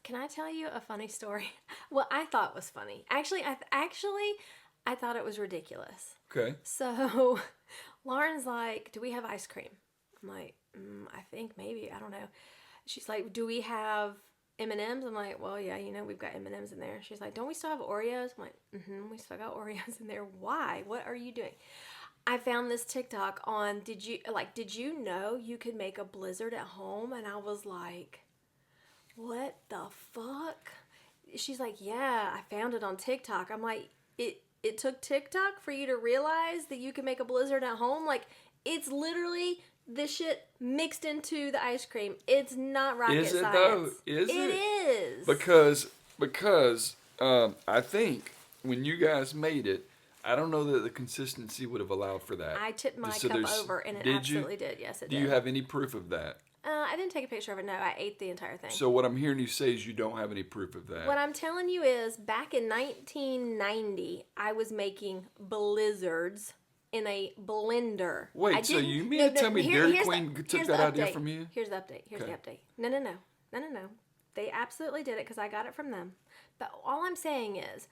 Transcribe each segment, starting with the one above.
can I tell you a funny story? Well, I thought was funny. Actually, I thought it was ridiculous. Okay. So, Lauren's like, "Do we have ice cream?" I'm like, "I think maybe. I don't know." She's like, "Do we have M&Ms?" I'm like, "Well, yeah, we've got M&Ms in there." She's like, "Don't we still have Oreos?" I'm like, "We still got Oreos in there. Why? What are you doing?" I found this TikTok on, did you know you could make a blizzard at home? And I was like, what the fuck? She's like, "Yeah, I found it on TikTok." I'm like, it took TikTok for you to realize that you can make a blizzard at home? Like, it's literally the shit mixed into the ice cream. It's not rocket science. Is it science. though? Is it? It is. Because I think when you guys made it, I don't know that the consistency would have allowed for that. I tipped my cup over and it absolutely did. Yes, it did. Do you have any proof of that? I didn't take a picture of it. No, I ate the entire thing. So what I'm hearing you say is you don't have any proof of that. What I'm telling you is, back in 1990, I was making blizzards in a blender. Wait, so you mean to tell me Dairy Queen took that idea from you? Here's the update. Here's the update. No. They absolutely did it because I got it from them. But all I'm saying is,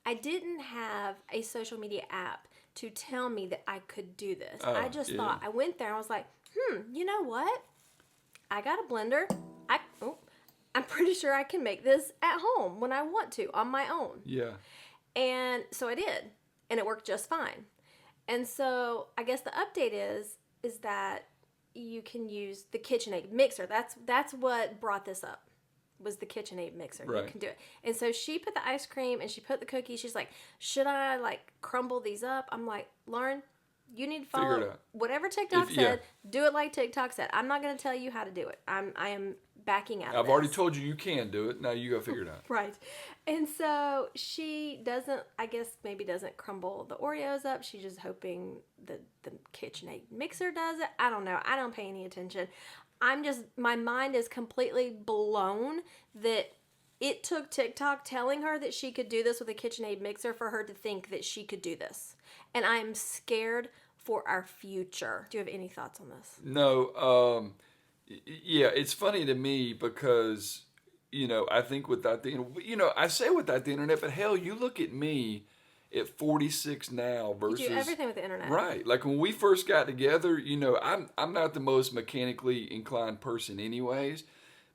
I didn't have a social media app to tell me that I could do this. I just thought, I went there and I was like, you know what? I got a blender. I'm pretty sure I can make this at home when I want to, on my own. Yeah. And so I did. And it worked just fine. And so I guess the update is that you can use the KitchenAid mixer. That's what brought this up, was the KitchenAid mixer. Right. You can do it. And so she put the ice cream and she put the cookies. She's like, "Should I crumble these up?" I'm like, "Lauren, you need to follow whatever TikTok said. Do it like TikTok said. I'm not going to tell you how to do it. I am backing out of I've already told you can do it. Now you got to figure it out." Right. And so she doesn't crumble the Oreos up. She's just hoping that the KitchenAid mixer does it. I don't know. I don't pay any attention. My mind is completely blown that it took TikTok telling her that she could do this with a KitchenAid mixer for her to think that she could do this. And I'm scared for our future. Do you have any thoughts on this? No. Yeah, it's funny to me because, I think without the, I say without the internet, but hell, you look at me at 46 now versus... You do everything with the internet. Right. Like when we first got together, I'm not the most mechanically inclined person anyways,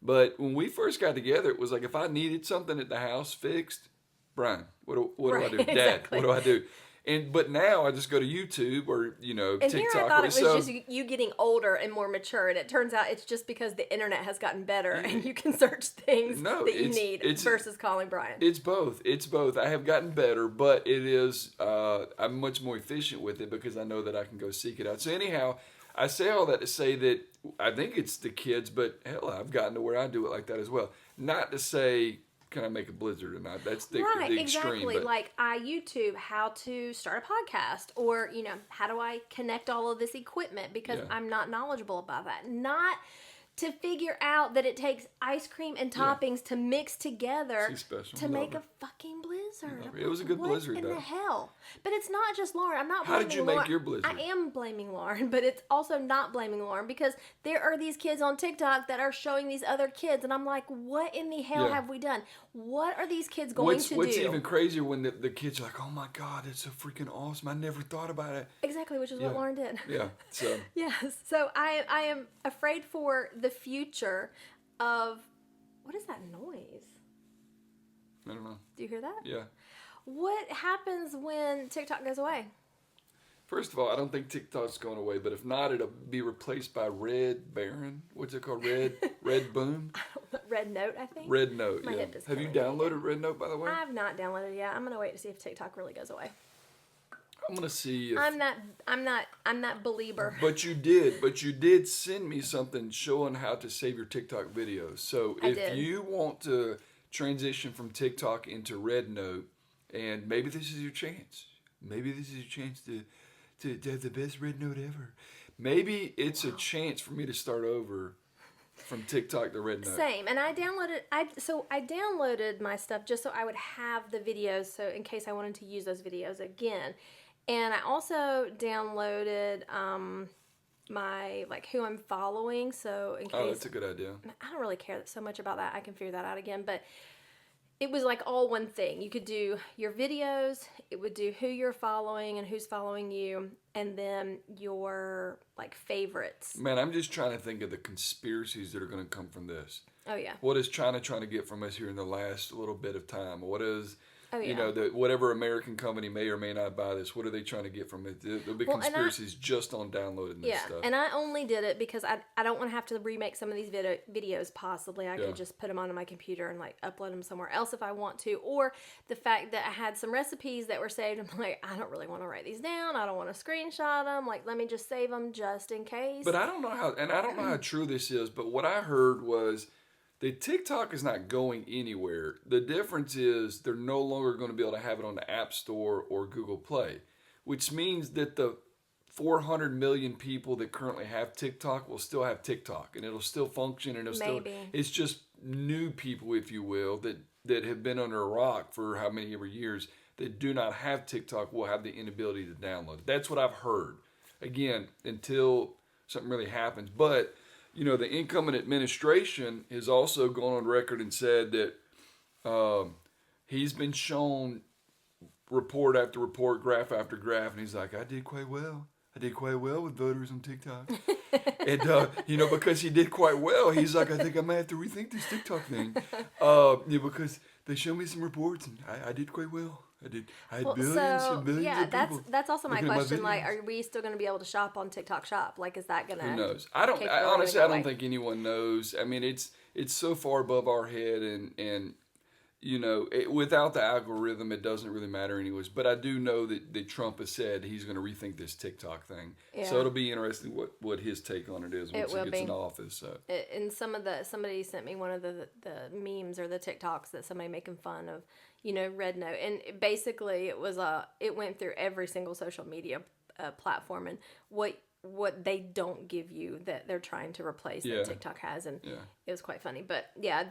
but when we first got together, it was like if I needed something at the house fixed, Brian, what do I do? Dad, exactly. What do I do? But now I just go to YouTube or, and TikTok. Here I thought it was just you getting older and more mature, and it turns out it's just because the internet has gotten better and you can search things that you need versus calling Brian. It's both. I have gotten better, but it is, I'm much more efficient with it because I know that I can go seek it out. So anyhow, I say all that to say that I think it's the kids, but hell, I've gotten to where I do it like that as well. Not to say... can I make a blizzard or not? That's the extreme. Exactly. But... like I YouTube how to start a podcast, or how do I connect all of this equipment, because I'm not knowledgeable about that. Not to figure out that it takes ice cream and toppings to mix together to make a fucking blizzard. It was a good blizzard, though. What in the hell? But it's not just Lauren. I'm not How blaming did you Lauren. make your blizzard? I am blaming Lauren, but it's also not blaming Lauren, because there are these kids on TikTok that are showing these other kids, and I'm like, what in the hell have we done? What are these kids going to do? What's even crazier when the kids are like, "Oh my God, it's so freaking awesome. I never thought about it." Exactly, which is what Lauren did. Yeah, so. Yes, so I am afraid for the future of, what is that noise? I don't know. Do you hear that? Yeah. What happens when TikTok goes away? First of all, I don't think TikTok's going away, but if not, it'll be replaced by Red Baron. What's it called? Red Boom? Red Note, I think. Red Note, My hip is Have you killing me. downloaded Red Note, by the way? I've not downloaded it yet. I'm gonna wait to see if TikTok really goes away. I'm gonna see if... I'm not believer. But you did send me something showing how to save your TikTok videos. So if you want to transition from TikTok into Red Note, and maybe this is your chance. Maybe this is your chance to have the best Red Note ever. Maybe it's a chance for me to start over from TikTok to Red Note. Same, and I downloaded my stuff just so I would have the videos, so in case I wanted to use those videos again. And I also downloaded my like who I'm following. So in case, oh, that's a good idea. I don't really care so much about that. I can figure that out again. But it was like all one thing. You could do your videos. It would do who you're following and who's following you, and then your like favorites. Man, I'm just trying to think of the conspiracies that are going to come from this. Oh yeah. What is China trying to get from us here in the last little bit of time? What is, Oh, yeah. you know, whatever American company may or may not buy this, what are they trying to get from it? There'll be conspiracies just on downloading this stuff. And I only did it because I don't want to have to remake some of these videos possibly. I could just put them onto my computer and like upload them somewhere else if I want to. Or the fact that I had some recipes that were saved. I'm like, I don't really want to write these down. I don't want to screenshot them. Like, let me just save them just in case. But I don't know how true this is, but what I heard was that TikTok is not going anywhere. The difference is they're no longer going to be able to have it on the App Store or Google Play, which means that the 400 million people that currently have TikTok will still have TikTok, and it'll still function, and it's just new people, if you will, that have been under a rock for how many ever years that do not have TikTok will have the inability to download it. That's what I've heard. Again, until something really happens. But you know, the incoming administration has also gone on record and said that he's been shown report after report, graph after graph, and he's like, I did quite well. I did quite well with voters on TikTok. And, you know, because he did quite well, he's like, I think I might have to rethink this TikTok thing. Because they showed me some reports, and I did quite well. I had billions and billions of people. That's also my question. Like, are we still going to be able to shop on TikTok Shop? Like, is that going to? Who knows? Honestly, I don't think anyone knows. I mean, it's so far above our head, and you know, without the algorithm, it doesn't really matter anyways. But I do know that Trump has said he's going to rethink this TikTok thing. Yeah. So it'll be interesting what his take on it is once he gets in office. So. And somebody sent me one of the memes or the TikToks that somebody making fun of, you know, Red Note, and basically it went through every single social media platform and what they don't give you that they're trying to replace that TikTok has, and it was quite funny. But yeah,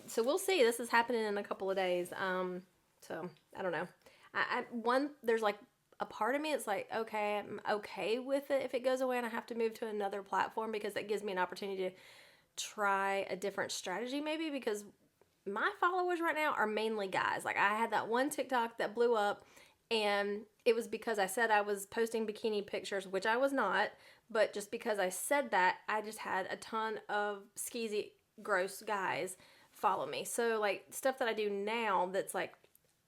so we'll see. This is happening in a couple of days. So I don't know. There's like a part of me it's like, okay, I'm okay with it if it goes away and I have to move to another platform, because that gives me an opportunity to try a different strategy maybe, because my followers right now are mainly guys. Like, I had that one TikTok that blew up, and it was because I said I was posting bikini pictures, which I was not, but just because I said that, I just had a ton of skeezy, gross guys follow me. So, like, stuff that I do now that's, like,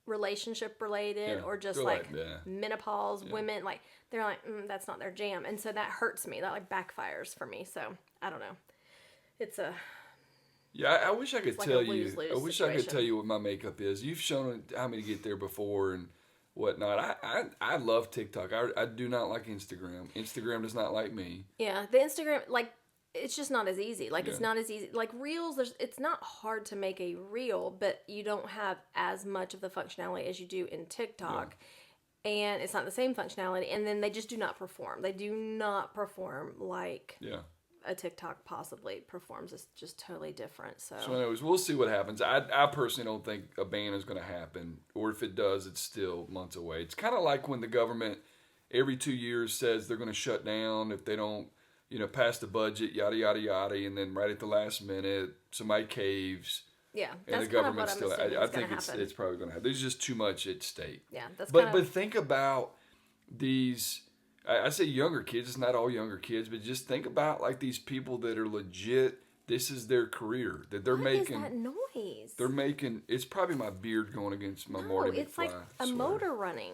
relationship related or just, like menopause women, like, they're like, that's not their jam. And so that hurts me. That, like, backfires for me. So, I don't know. It's a... Yeah, I wish I could tell you. I wish I could tell you what my makeup is. You've shown how me to get there before and whatnot. I love TikTok. I do not like Instagram. Instagram does not like me. Yeah, the Instagram, like, it's just not as easy. Like, it's not as easy. Like, Reels, it's not hard to make a Reel, but you don't have as much of the functionality as you do in TikTok. Yeah. And it's not the same functionality. And then they just do not perform. They do not perform like... a TikTok possibly performs. It's just totally different. So anyways, we'll see what happens. I personally don't think a ban is going to happen, or if it does, it's still months away. It's kind of like when the government every 2 years says they're going to shut down if they don't, you know, pass the budget, yada yada yada, and then right at the last minute somebody caves. Yeah, and that's the government kind of what still. I think it's probably going to happen. There's just too much at stake. Yeah, but think about these. I say younger kids. It's not all younger kids, but just think about like these people that are legit. This is their career that they're making. What is that noise? They're making. It's probably my beard going against my Marty McFly. It's like a motor running.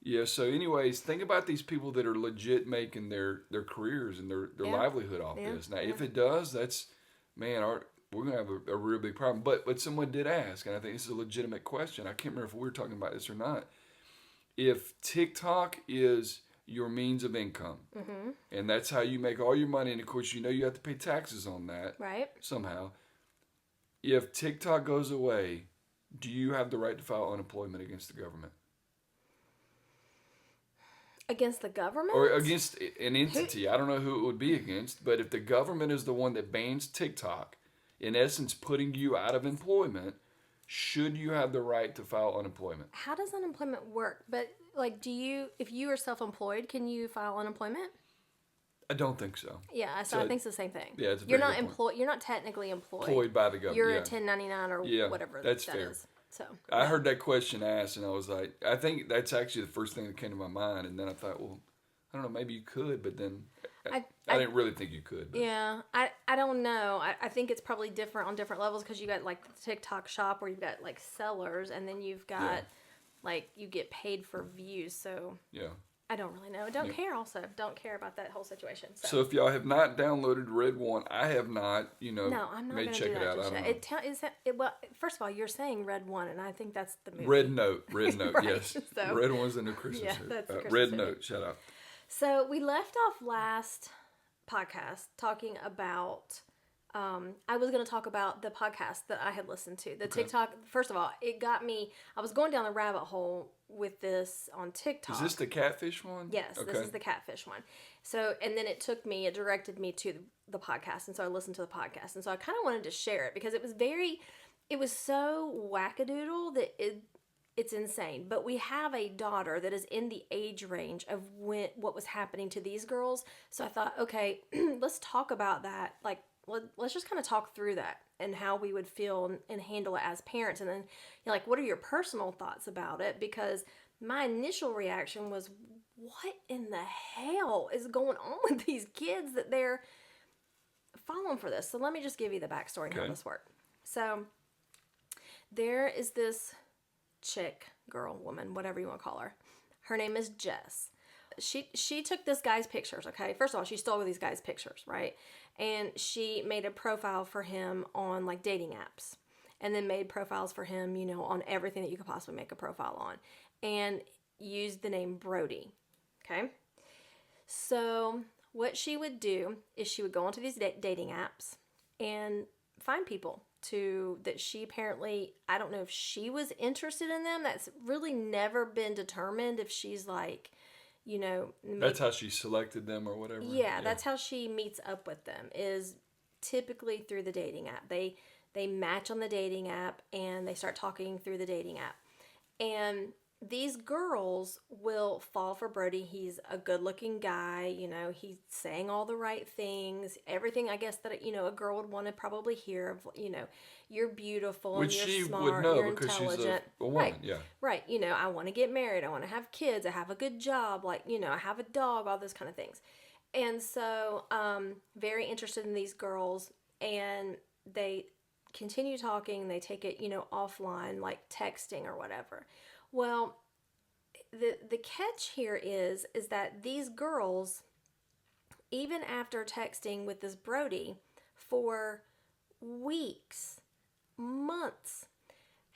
Yeah. So, anyways, think about these people that are legit making their careers and their livelihood off this. Now, if it does, that's we're gonna have a real big problem. But someone did ask, and I think this is a legitimate question. I can't remember if we were talking about this or not. If TikTok is your means of income, and that's how you make all your money, and of course you know you have to pay taxes on that somehow. If TikTok goes away, do you have the right to file unemployment against the government? Against the government? Or against an entity. I don't know who it would be against, but if the government is the one that bans TikTok, in essence putting you out of employment, should you have the right to file unemployment? How does unemployment work? But, like, if you are self-employed, can you file unemployment? I don't think so. Yeah, so I think it's the same thing. Yeah, it's a you're very not good point. You're not technically employed. Employed by the government. You're a 1099 or whatever that's that fair. is. So I heard that question asked, and I was like, I think that's actually the first thing that came to my mind. And then I thought, well, I don't know, maybe you could, but then I didn't really think you could. But. Yeah, I don't know. I think it's probably different on different levels because you got like the TikTok shop where you've got like sellers, and then you've got like you get paid for views. So yeah. I don't really know. Don't care also. Don't care about that whole situation. So if y'all have not downloaded Red One, I have not, No, I'm not going to do that out. just yet. Well, first of all, you're saying Red One, and I think that's the movie. Red Note, right, yes. So, Red One's in the Christmas movie. That's the Christmas Red movie. Note, shut up. So we left off last podcast talking about... I was going to talk about the podcast that I had listened to. The TikTok, first of all, it got me... I was going down the rabbit hole with this on TikTok. Is this the catfish one? Yes, this is the catfish one. So, and then it directed me to the podcast, and so I listened to the podcast. And so I kind of wanted to share it because it was so wackadoodle that it's insane. But we have a daughter that is in the age range of what was happening to these girls. So I thought, okay, let's talk about that. Like, let's just kind of talk through that and how we would feel and handle it as parents. And then, like, what are your personal thoughts about it? Because my initial reaction was, what in the hell is going on with these kids that they're falling for this? So let me just give you the backstory and how this worked. So there is this chick, girl, woman, whatever you want to call her. Her name is Jess. She took this guy's pictures, okay? First of all, she stole these guy's pictures, right? And she made a profile for him on, like, dating apps. And then made profiles for him, on everything that you could possibly make a profile on. And used the name Brody, okay? So what she would do is she would go onto these dating apps and find people that she apparently... I don't know if she was interested in them. That's really never been determined if she's, like... that's how she selected them or whatever. Yeah, that's how she meets up with them, is typically through the dating app. They match on the dating app and they start talking through the dating app. And these girls will fall for Brody. He's a good-looking guy. He's saying all the right things. Everything, I guess, that, a girl would want to probably hear of, you're beautiful, which you're she smart, would know you're because intelligent. She's a woman, right. Yeah. Right. I want to get married. I want to have kids. I have a good job. Like, I have a dog, all those kind of things. And so, very interested in these girls, and they continue talking. They take it, offline, like texting or whatever. Well, the catch here is that these girls, even after texting with this Brody for weeks, months,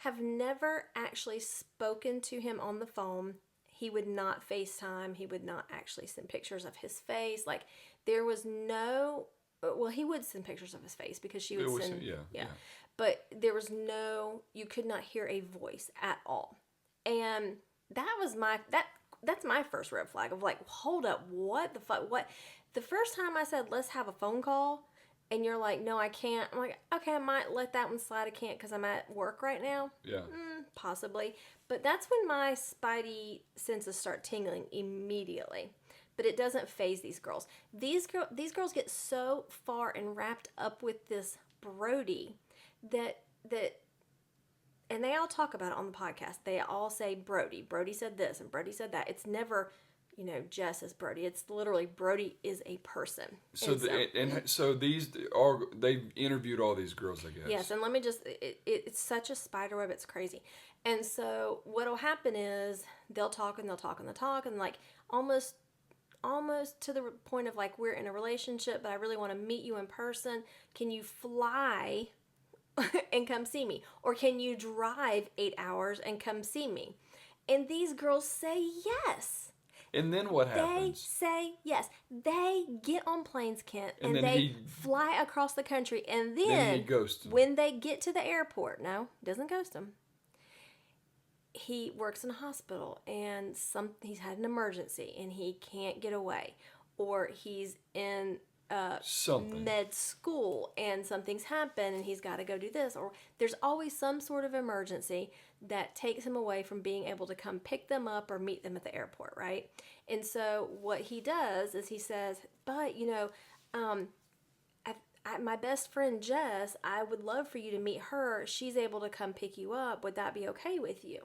have never actually spoken to him on the phone. He would not FaceTime. He would not actually send pictures of his face. Like, there was no... Well, he would send pictures of his face because she would send... Yeah. But there was no... You could not hear a voice at all. And that was that's my first red flag of, like, hold up, what the fuck? What? The first time I said, let's have a phone call, and you're like, no, I can't. I'm like, okay, I might let that one slide. I can't because I'm at work right now. Yeah. Possibly. But that's when my spidey senses start tingling immediately. But it doesn't faze these girls. These girls get so far and wrapped up with this Brody that and they all talk about it on the podcast. They all say Brody. Brody said this and Brody said that. It's never, Jess is Brody. It's literally Brody is a person. So they've interviewed all these girls, I guess. Yes, and let me just, it's such a spider web, it's crazy. And so what'll happen is they'll talk and they'll talk and they'll talk and, like, almost to the point of, like, we're in a relationship, but I really want to meet you in person. Can you fly and come see me? Or can you drive 8 hours and come see me? And these girls say yes. And then what happens? They say yes. They get on planes, Kent, and they fly across the country. And then he ghosts them. When they get to the airport, no, he doesn't ghost them. He works in a hospital and he's had an emergency and he can't get away. Or he's in med school and something's happened and he's got to go do this, or there's always some sort of emergency that takes him away from being able to come pick them up or meet them at the airport, right? And so what he does is he says, but my best friend Jess, I would love for you to meet her. She's able to come pick you up. Would that be okay with you?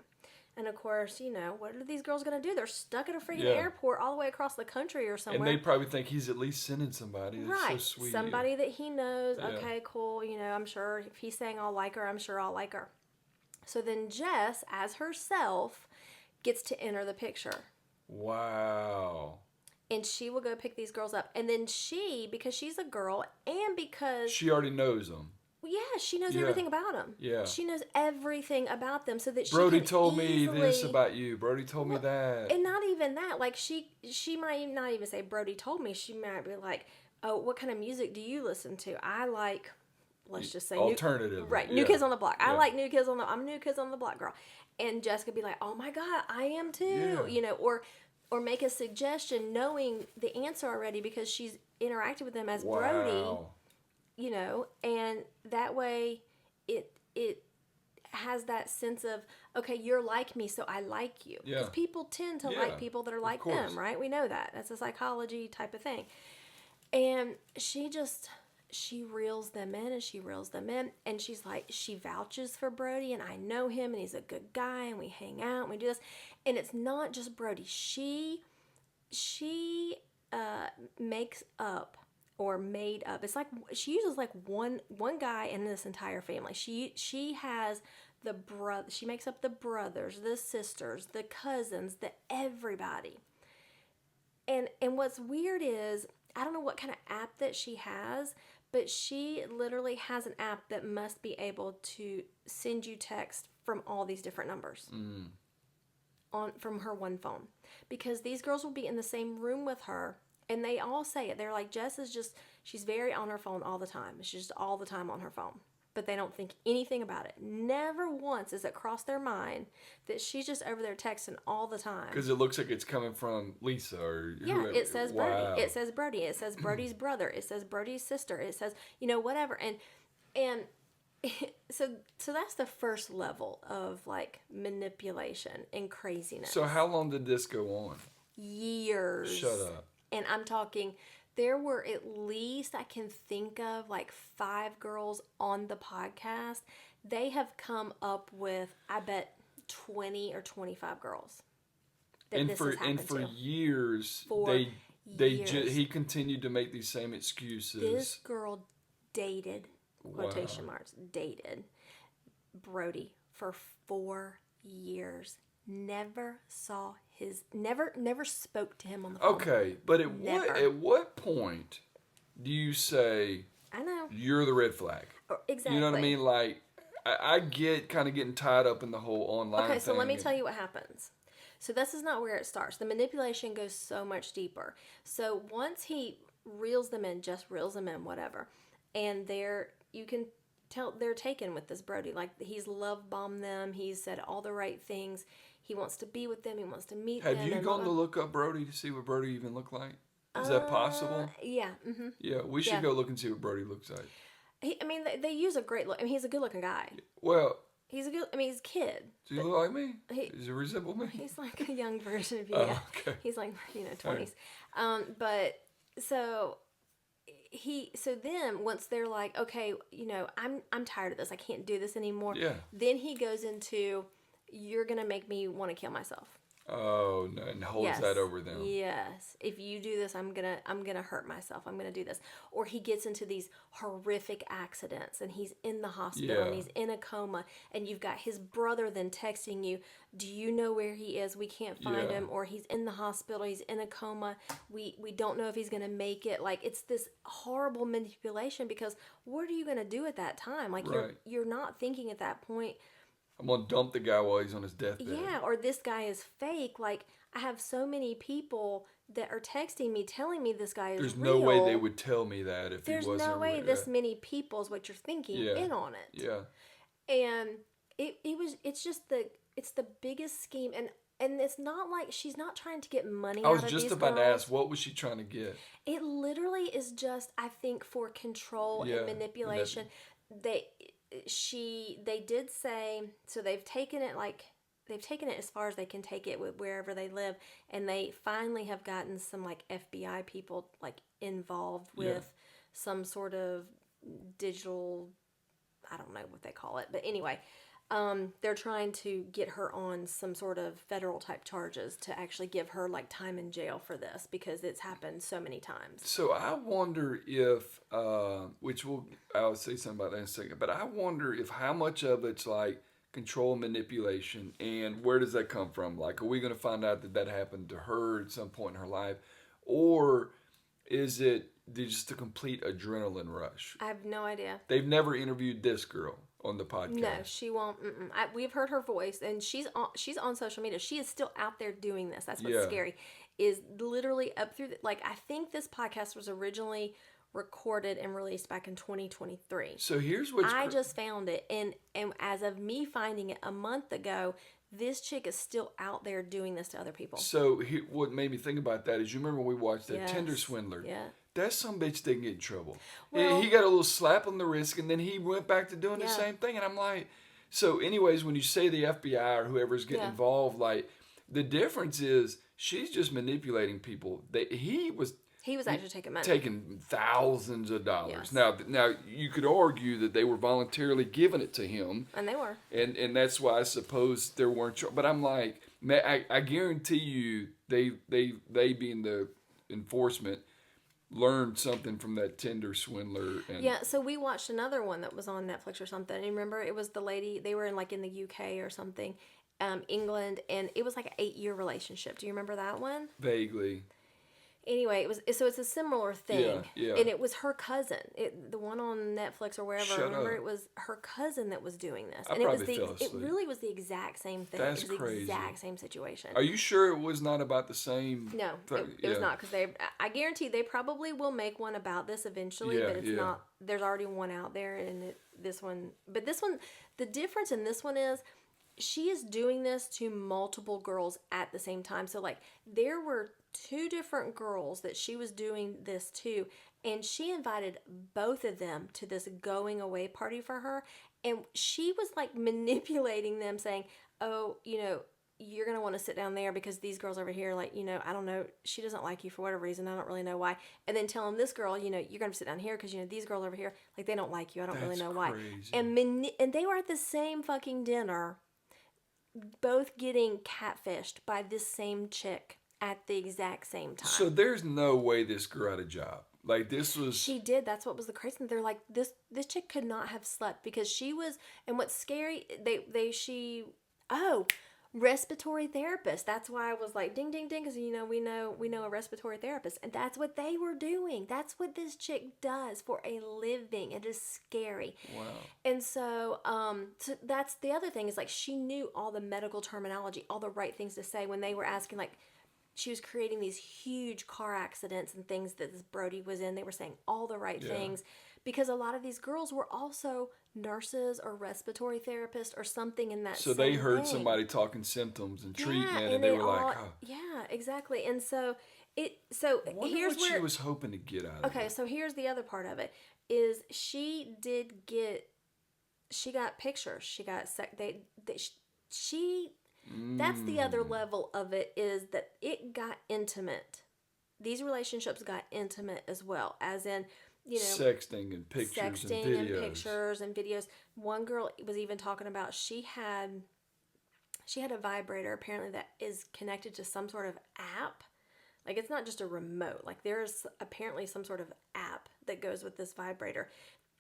And of course, what are these girls going to do? They're stuck at a freaking airport all the way across the country or somewhere. And they probably think he's at least sending somebody. That's right. So sweet. Somebody that he knows. Yeah. Okay, cool. I'm sure if he's saying I'll like her, I'm sure I'll like her. So then Jess, as herself, gets to enter the picture. Wow. And she will go pick these girls up. And then because she's a girl and because... she already knows them. Yeah, she knows everything about them. Yeah. She knows everything about them so that Brody she can told me this about you. Brody told me that. And not even that. Like, she might not even say, Brody told me. She might be like, oh, what kind of music do you listen to? I like, let's just say... alternative. New Kids on the Block. I like I'm New Kids on the Block girl. And Jessica be like, oh my God, I am too. Yeah. Or make a suggestion knowing the answer already because she's interacted with them as Brody. And that way it has that sense of, okay, you're like me, so I like you. Because people tend to like people that are like them, right? We know that. That's a psychology type of thing. And she reels them in and she reels them in. And she's like, she vouches for Brody and I know him and he's a good guy and we hang out and we do this. And it's not just Brody. She makes up or made up. It's like she uses like one guy in this entire family. She has the brother. She makes up the brothers, the sisters, the cousins, the everybody. And what's weird is I don't know what kind of app that she has, but she literally has an app that must be able to send you text from all these different numbers. From her one phone, because these girls will be in the same room with her and they all say it. They're like, Jess is she's very on her phone all the time. She's just all the time on her phone, but they don't think anything about it. Never once has it crossed their mind that she's just over there texting all the time. Because it looks like it's coming from Lisa or whoever. It says Brody. It says Brody. It says Brody's brother. It says Brody's sister. It says, whatever. And so that's the first level of like manipulation and craziness. So how long did this go on? Years. Shut up. And I'm talking, there were at least I can think of like 5 girls on the podcast. They have come up with, I bet, 20 or 25 girls. And for years, he continued to make these same excuses. This girl dated. Quotation marks, dated Brody for 4 years. Never spoke to him on the phone. Okay, but at what point do you say, I know, you're the red flag? Exactly. You know what I mean? Like, I get kind of getting tied up in the whole online thing. Okay, so let me tell you what happens. So this is not where it starts. The manipulation goes so much deeper. So once he reels them in, whatever, and you can tell they're taken with this Brody. Like, he's love bombed them. He's said all the right things. He wants to be with them. He wants to meet them. Have you gone to look up Brody to see what Brody even looked like? Is that possible? Yeah. Mm-hmm. Yeah, we should go look and see what Brody looks like. They use a great look. I mean, he's a good-looking guy. Well, he's a kid. Does he look like me? Does he resemble me? He's like a young version of you. Oh, okay. He's like 20s. But so then once they're like, okay, I'm tired of this. I can't do this anymore. Yeah. Then he goes into, you're gonna make me want to kill myself. Oh no! And holds that over them. Yes. If you do this, I'm gonna hurt myself. I'm gonna do this. Or he gets into these horrific accidents and he's in the hospital and he's in a coma and you've got his brother then texting you, do you know where he is? We can't find him. Or he's in the hospital. He's in a coma. We don't know if he's gonna make it. Like, it's this horrible manipulation because what are you gonna do at that time? Like, you're not thinking at that point, I'm going to dump the guy while he's on his deathbed. Yeah, or this guy is fake. Like, I have so many people that are texting me, telling me this guy is There's real. no way they would tell me that if he wasn't real. There's no way this many people is what you're thinking in on it. Yeah. And it's the biggest scheme. And And it's not like she's not trying to get money I out was of just these about to girls. ask, what was she trying to get? It literally is just, I think, for control and manipulation. They did say, so they've taken it as far as they can take it with wherever they live, and they finally have gotten some like FBI people like involved with some sort of digital, I don't know what they call it, but anyway, they're trying to get her on some sort of federal type charges to actually give her like time in jail for this, because it's happened so many times. So I wonder if, I'll say something about that in a second, but I wonder if how much of it's like control manipulation, and where does that come from? Like, are we going to find out that happened to her at some point in her life? Or is it just a complete adrenaline rush? I have no idea. They've never interviewed this girl on the podcast. No, she won't. We've heard her voice, and she's on social media. She is still out there doing this. That's what's scary. Is literally up through I think this podcast was originally recorded and released back in 2023. So here's what I just found it, and as of me finding it a month ago, this chick is still out there doing this to other people. So what made me think about that is, you remember we watched that Tinder Swindler? Yeah. That some bitch didn't get in trouble. Well, he got a little slap on the wrist, and then he went back to doing the same thing. And I'm like, so anyways, when you say the FBI or whoever's getting involved, like, the difference is she's just manipulating people. He was actually taking money. Taking thousands of dollars. Yes. Now you could argue that they were voluntarily giving it to him. And they were. And that's why I suppose there weren't. But I'm like, I guarantee you, they being the enforcement, learned something from that Tinder swindler. So we watched another one that was on Netflix or something. And remember, it was the lady, they were in the UK or something, England, and it was like an 8-year relationship. Do you remember that one? Vaguely. Anyway, it's a similar thing. Yeah. And it was her cousin. The one on Netflix or wherever. Shut up. It was her cousin that was doing this. I and probably fell asleep. It really was the exact same thing. That's it was crazy. The exact same situation. Are you sure it was not about the same? No, it was not, because I guarantee they probably will make one about this eventually, but it's not. There's already one out there, and this one, the difference in this one is, she is doing this to multiple girls at the same time. So like, there were 2 different girls that she was doing this to, and she invited both of them to this going away party for her, and she was like manipulating them, saying, oh, you're going to want to sit down there because these girls over here, like, I don't know, she doesn't like you for whatever reason, I don't really know why. And then telling this girl, you're going to sit down here because, these girls over here, like, they don't like you, I don't really know why. And they were at the same fucking dinner, both getting catfished by this same chick at the exact same time. So there's no way this girl had a job. Like, this was... She did. That's what was the crazy thing. They're like, this chick could not have slept, because she was... And what's scary, respiratory therapist. That's why I was like, ding, ding, ding, because, we know a respiratory therapist. And that's what they were doing. That's what this chick does for a living. It is scary. Wow. And so that's the other thing, is like, she knew all the medical terminology, all the right things to say when they were asking, like, she was creating these huge car accidents and things that this Brody was in. They were saying all the right things, because a lot of these girls were also nurses or respiratory therapists or something in that. So they heard somebody talking symptoms and treatment, and they were like, oh. Yeah, exactly. And so here's what she was hoping to get out of it. Okay, so here's the other part of it, is she got pictures. She got that's the other level of it, is that it got intimate. These relationships got intimate as well, as in, sexting and pictures and videos. One girl was even talking about she had a vibrator, apparently, that is connected to some sort of app. Like, it's not just a remote. Like, there's apparently some sort of app that goes with this vibrator,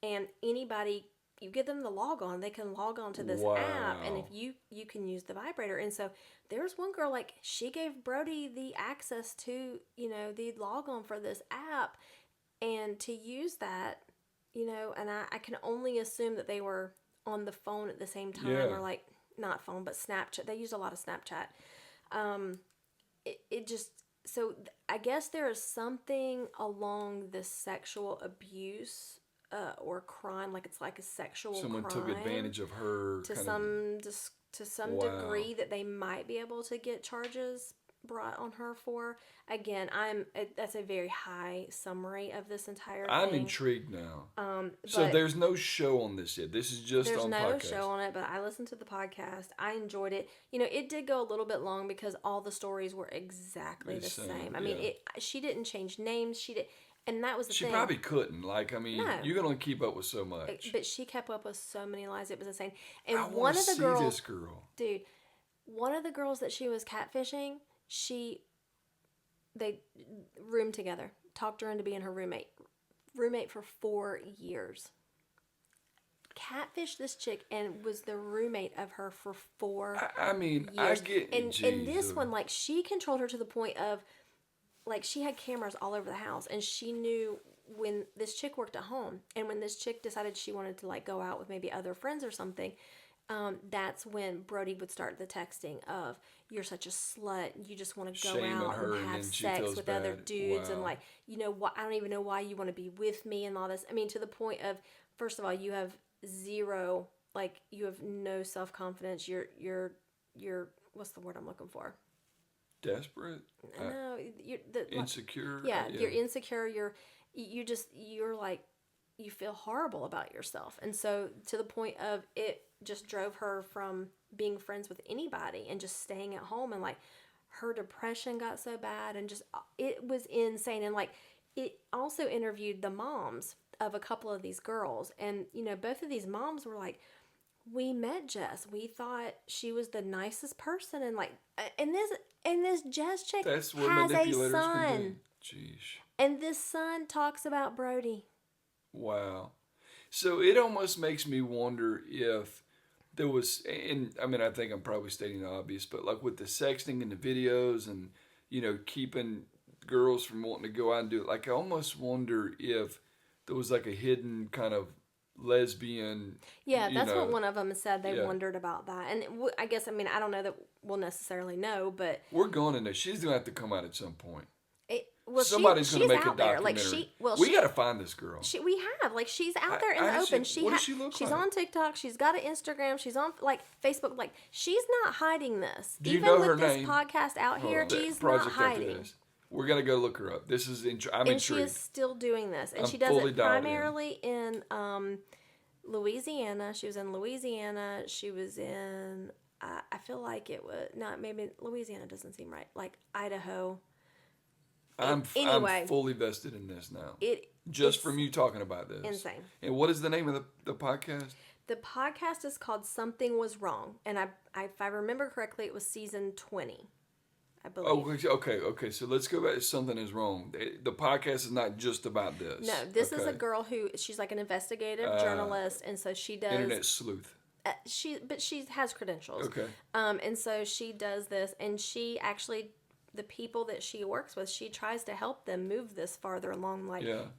and anybody, you get them to log on, they can log on to this app, and if you can use the vibrator. And so there was one girl, like, she gave Brody the access to, the log on for this app, and to use that, and I can only assume that they were on the phone at the same time, or like, not phone, but Snapchat. They used a lot of Snapchat. So I guess there is something along the sexual abuse or crime, like it's like a sexual crime. Someone took advantage of her. To some to some degree that they might be able to get charges brought on her for. Again, that's a very high summary of this entire thing. I'm intrigued now. So there's no show on this yet. This is just on podcast. There's no show on it, but I listened to the podcast. I enjoyed it. It did go a little bit long because all the stories were exactly the same. I mean, she didn't change names. And that was the thing. She probably couldn't. No. You can only keep up with so much. But she kept up with so many lies. It was insane. And I want to see this girl. Dude, one of the girls that she was catfishing, they roomed together. Talked her into being her roommate. Roommate for 4 years. Catfished this chick and was the roommate of her for 4 years. I get and this one, she controlled her to the point of, she had cameras all over the house, and she knew when this chick worked at home, and when this chick decided she wanted to, go out with maybe other friends or something, that's when Brody would start the texting of, you're such a slut, you just want to go out and have sex with other dudes, and I don't even know why you want to be with me and all this. I mean, to the point of, first of all, you have zero, you have no self-confidence, you're what's the word I'm looking for? Desperate? No, insecure? Yeah, you're insecure, you feel horrible about yourself. And so to the point of it just drove her from being friends with anybody and just staying at home, and her depression got so bad, and just it was insane. And it also interviewed the moms of a couple of these girls, and both of these moms were like, we met Jess, we thought she was the nicest person, and this Jess chick has a son. Jeez. And this son talks about Brody. Wow. So it almost makes me wonder if there was, and I think I'm probably stating the obvious, but with the sexting and the videos and, keeping girls from wanting to go out and do it, I almost wonder if there was a hidden kind of lesbian. Yeah, that's what one of them said. They wondered about that. And I guess, I don't know that we'll necessarily know, but. We're going to know. She's going to have to come out at some point. Somebody's going to make a documentary. We got to find this girl. She's out there in the open. What does she look she's like? on TikTok. She's got an Instagram. She's on Facebook. She's not hiding this. Do you know her name? Even with this podcast out here, she's not hiding. We're going to go look her up. This is I'm intrigued. And she is still doing this. And she does it primarily in Louisiana. She was in Louisiana. She was in, I feel like it was, maybe Louisiana doesn't seem right. Idaho. I'm fully vested in this now. Just from you talking about this. Insane. And what is the name of the podcast? The podcast is called Something Was Wrong. And if I remember correctly, it was season 20, I believe. Okay. So let's go back to Something Is Wrong. The podcast is not just about this. No, this is a girl she's an investigative journalist. And so she does... Internet sleuth. But she has credentials. Okay. And so she does this, and she actually... The people that she works with, she tries to help them move this farther along,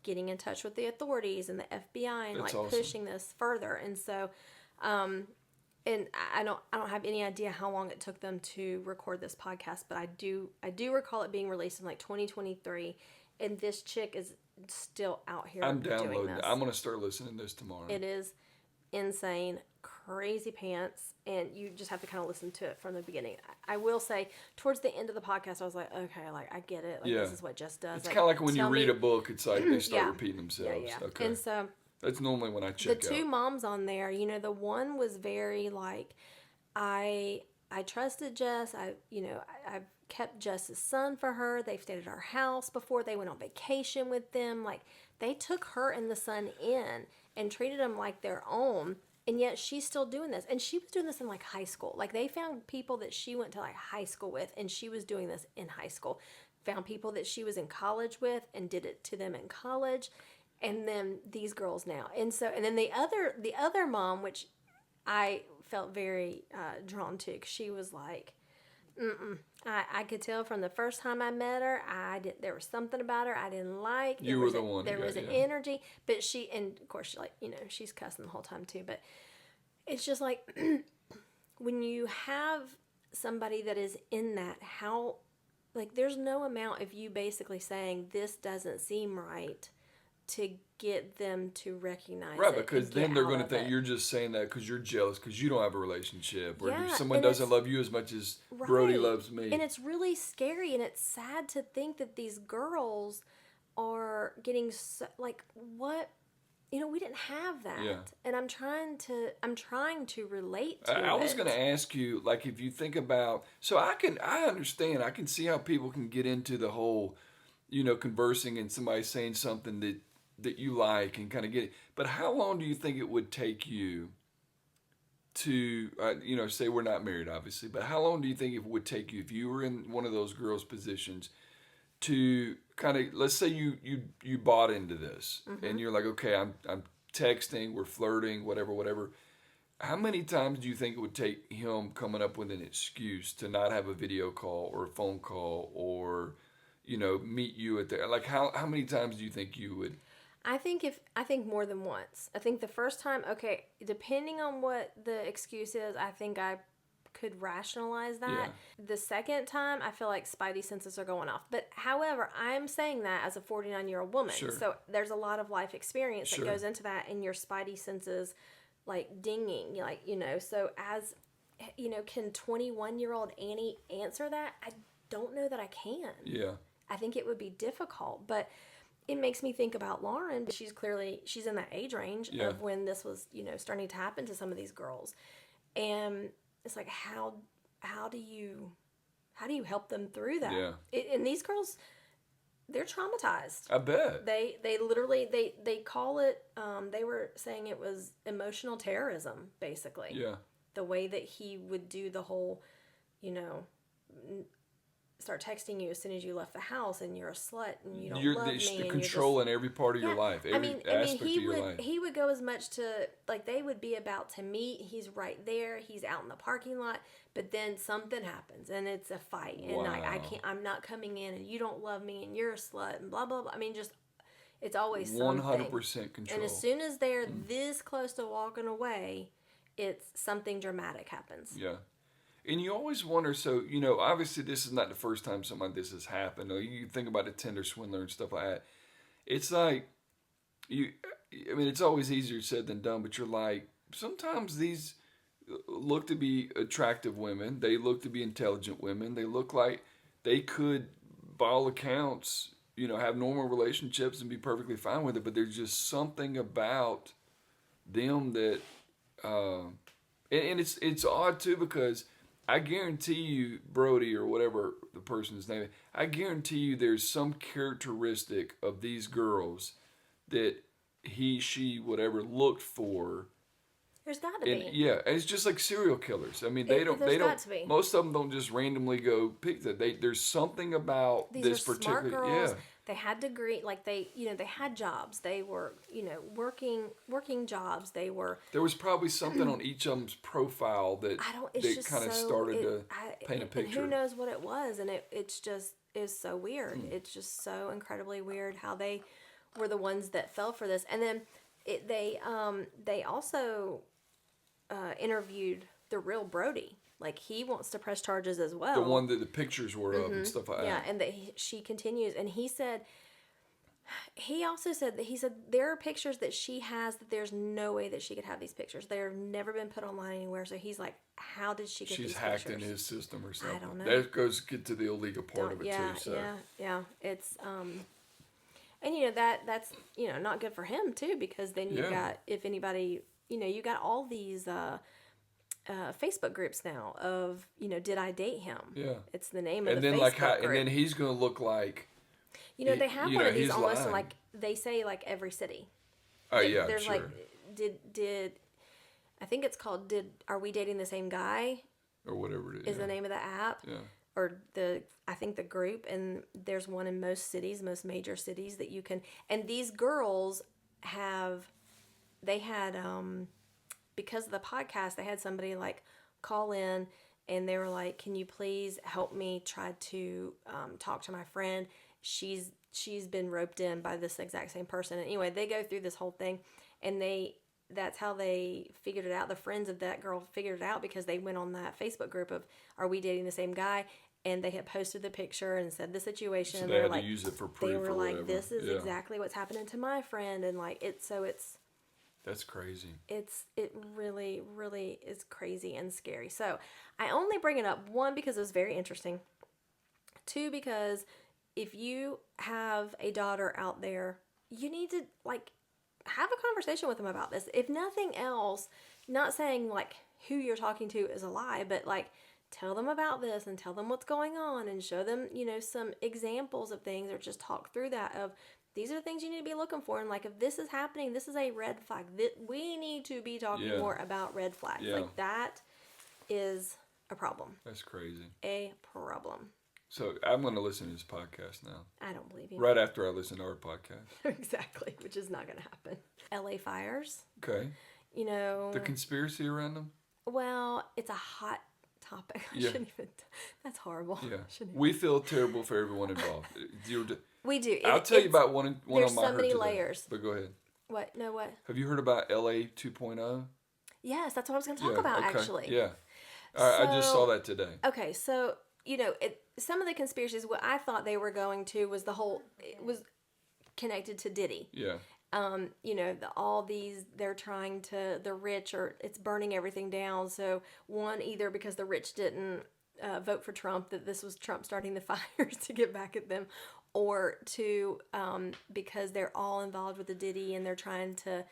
getting in touch with the authorities and the FBI, and That's awesome. Pushing this further. And so, and I don't have any idea how long it took them to record this podcast, but I do recall it being released in 2023, and this chick is still out here. I'm downloading doing this. it. I'm gonna start listening to this tomorrow. It is insane, crazy pants, and you just have to kind of listen to it from the beginning. I will say, towards the end of the podcast, I was like, okay, I get it. This is what Jess does. It's kind of like when you read a book, it's they start repeating themselves. Yeah. Okay. And so that's normally when I check the two moms on there. The one was very I trusted Jess. I've kept Jess's son for her. They've stayed at our house before. They went on vacation with them. They took her and the son in and treated them like their own. And yet she's still doing this. And she was doing this in high school. They found people that she went to high school with, and she was doing this in high school. Found people that she was in college with and did it to them in college. And then these girls now. And then the other mom, which I felt very drawn to, 'cause she was like, I could tell from the first time I met her, there was something about her I didn't like. You were the one. There was an energy, but and of course, she's cussing the whole time too. But it's just when you have somebody that is in that, how, there's no amount of you basically saying this doesn't seem right to get them to recognize right, it. because then they're going to think you're just saying that because you're jealous because you don't have a relationship, or someone doesn't love you as much as Brody loves me. And it's really scary, and it's sad to think that these girls are getting like, what, we didn't have that. Yeah. And I'm trying to relate to it. I was going to ask you, like, if you think about, so I understand, I can see how people can get into the whole, conversing and somebody saying something that you like and kind of get it. But how long do you think it would take you to, say we're not married, obviously, but how long do you think it would take you if you were in one of those girls' positions to kind of, let's say you bought into this and you're like, okay, I'm texting, we're flirting, whatever. How many times do you think it would take him coming up with an excuse to not have a video call or a phone call or, meet you at the, like, how many times do you think you would? I think more than once. I think the first time, okay, depending on what the excuse is, I think I could rationalize that. Yeah. The second time, I feel like spidey senses are going off. But however, I'm saying that as a 49-year-old woman. Sure. So there's a lot of life experience Sure. that goes into that, and your spidey senses like dinging, like, so as, can 21-year-old Annie answer that? I don't know that I can. Yeah. I think it would be difficult, but it makes me think about Lauren. She's in that age range of when this was, starting to happen to some of these girls. And it's like, how do you help them through that? Yeah. And these girls, they're traumatized. I bet. They literally, they call it, they were saying it was emotional terrorism, basically. Yeah. The way that he would do the whole, start texting you as soon as you left the house, and you're a slut, and you don't love me. You're controlling every part of your life, every aspect of your life. He would go as much to, like, they would be about to meet. He's right there. He's out in the parking lot, but then something happens, and it's a fight, and I'm not coming in, and you don't love me, and you're a slut, and blah blah blah. I mean, just it's always something. 100% control. And as soon as they're this close to walking away, it's something dramatic happens. Yeah. And you always wonder, so, obviously this is not the first time something like this has happened. Or you think about a Tinder swindler and stuff like that. It's like, it's always easier said than done, but you're like, sometimes these look to be attractive women. They look to be intelligent women. They look like they could, by all accounts, have normal relationships and be perfectly fine with it. But there's just something about them that, and it's odd too, because I guarantee you, Brody, or whatever the person's name is, I guarantee you there's some characteristic of these girls that he, she, whatever, looked for. There's got to be. Yeah, and it's just like serial killers. I mean, they don't. Most of them don't just randomly go pick that. There's something about these this are particular. Smart girls. Yeah. They had degree, like they had jobs. They were, working jobs. They were. There was probably something on each of them's profile that kind of started to paint a picture. And who knows what it was? And it's just is so weird. It's just so incredibly weird how they were the ones that fell for this. And then they also interviewed the real Brody. Like, he wants to press charges as well. The one that the pictures were of and stuff like that. Yeah, and she continues. And he also said there are pictures that she has that there's no way that she could have these pictures. They've never been put online anywhere. So he's like, how did she get these pictures? She's hacked in his system or something. I don't know. That get to the illegal part of it too. So. Yeah. It's, and that's, not good for him too, because then you got, if anybody, you got all these, Facebook groups now of, did I date him? Yeah. It's the name of the Facebook group. And then he's going to look like... they have one of these almost in, like, they say, like, every city. Oh, yeah, There's, sure. like, did... I think it's called, Are We Dating the Same Guy? Or whatever it is. Is the name of the app. Yeah. Or I think the group. And there's one in most major cities that you can... And these girls they had... because of the podcast, they had somebody like call in, and they were like, can you please help me try to talk to my friend? She's been roped in by this exact same person. And anyway, they go through this whole thing, and that's how they figured it out. The friends of that girl figured it out because they went on that Facebook group of, Are We Dating the Same Guy? and they had posted the picture and said the situation. So and they had like, to use it for proof. They were or like, whatever. "This is exactly what's happening to my friend," and like it's. That's crazy. It really, really is crazy and scary. So I only bring it up, one, because it was very interesting. Two, because if you have a daughter out there, you need to like have a conversation with them about this. If nothing else, not saying like who you're talking to is a lie, but like tell them about this and tell them what's going on and show them, some examples of things, or just talk through that of these are the things you need to be looking for. And like, if this is happening, this is a red flag. We need to be talking more about red flags. Yeah. Like, that is a problem. That's crazy. A problem. So I'm going to listen to this podcast now. I don't believe you. Right after I listen to our podcast. Exactly, which is not going to happen. LA fires. Okay. The conspiracy around them? Well, it's a hot topic. I shouldn't even. That's horrible. Yeah. We feel terrible for everyone involved. We do. I'll tell you about one on my There's so many layers. But go ahead. What? No, what? Have you heard about LA 2.0? Yes, that's what I was going to talk about, actually. Yeah. I just saw that today. Okay, so, some of the conspiracies, what I thought they were going to was it was connected to Diddy. Yeah. All these, they're trying to, the rich, or it's burning everything down. So, one, either because the rich didn't vote for Trump, that this was Trump starting the fires to get back at them, or two, because they're all involved with the Diddy and they're trying to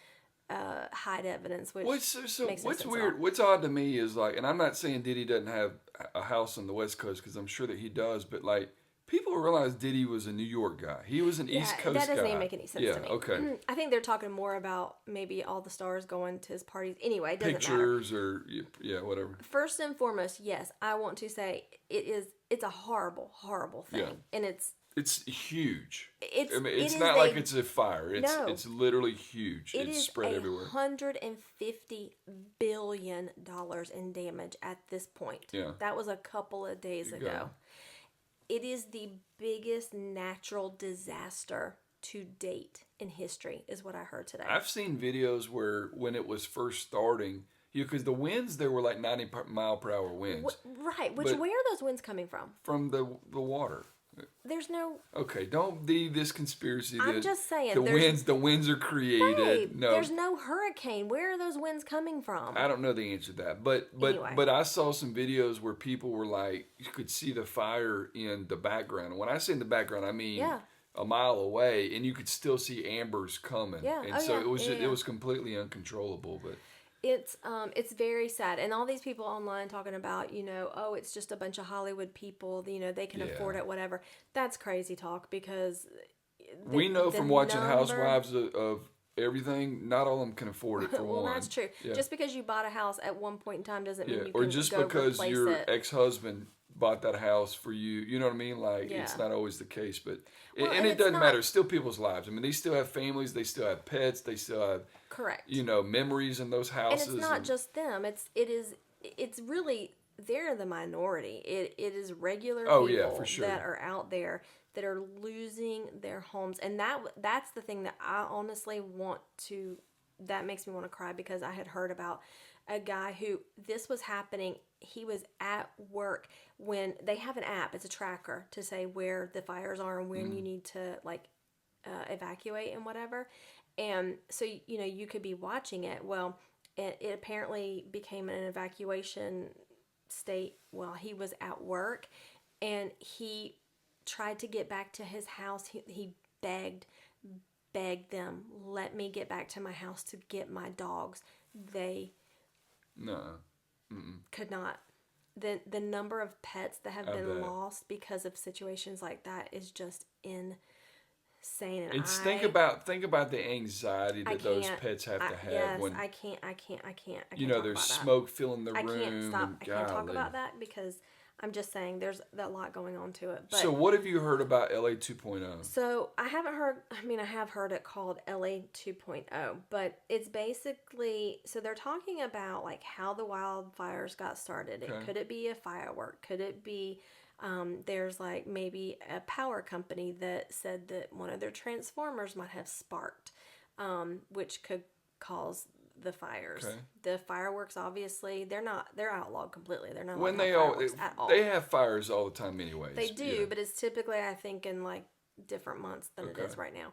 hide evidence. What's weird? What's odd to me is like, and I'm not saying Diddy doesn't have a house on the West Coast, because I'm sure that he does, but like, people realize Diddy was a New York guy. He was an East Coast guy. That doesn't even make any sense to me. Okay. I think they're talking more about maybe all the stars going to his parties. Anyway, it doesn't Pictures matter. or whatever. First and foremost, yes, I want to say it's a horrible, horrible thing, and it's huge. It's not like it's a fire. It's literally huge. It's spread everywhere. $150 billion in damage at this point. Yeah. That was a couple of days ago. It is the biggest natural disaster to date in history, is what I heard today. I've seen videos where when it was first starting, because the winds, there were like 90 mile per hour winds. Right. Where are those winds coming from? From the water. There's no. Okay, don't be this conspiracy. I'm just saying. The winds are created. Right, no, there's no hurricane. Where are those winds coming from? I don't know the answer to that, but anyway. But I saw some videos where people were like, you could see the fire in the background. And when I say in the background, I mean a mile away, and you could still see ambers coming. Yeah. And it was completely uncontrollable, but. It's very sad, and all these people online talking about, it's just a bunch of Hollywood people, they can afford it, whatever. That's crazy talk, because we know from watching Housewives of everything, not all of them can afford it, for one. Well, that's true. Yeah. Just because you bought a house at one point in time doesn't mean you or can just go because replace your it. ex-husband bought that house for you, you know what I mean? Like, it's not always the case, but and it doesn't matter. It's still people's lives. I mean, they still have families, they still have pets, they still have correct, memories in those houses. And it's not just them. It's really, they're the minority. It is regular people for sure. that are out there that are losing their homes, and that's the thing that I honestly that makes me want to cry, because I had heard about a guy who this was happening. He was at work when they have an app. It's a tracker to say where the fires are and when you need to evacuate and whatever. And so, you could be watching it. Well, it apparently became an evacuation state while he was at work, and he tried to get back to his house. He begged them, let me get back to my house to get my dogs. They could not. The number of pets that have been lost because of situations like that is just insane. And think about the anxiety that those pets have to have. Yes, when I can't. there's smoke filling the room. I can't stop. I can't talk about that, because I'm just saying there's a lot going on to it. But, so what have you heard about LA 2.0? So I haven't heard, I have heard it called LA 2.0, but it's basically, so they're talking about like how the wildfires got started. Okay. Could it be a firework? Could it be, there's like maybe a power company that said that one of their transformers might have sparked, which could cause the fires. Okay. The fireworks, obviously, they're outlawed completely. They're not When allowed to they have all fireworks at all. they have fires all the time anyways. They do, but it's typically, I think, in like different months than it is right now.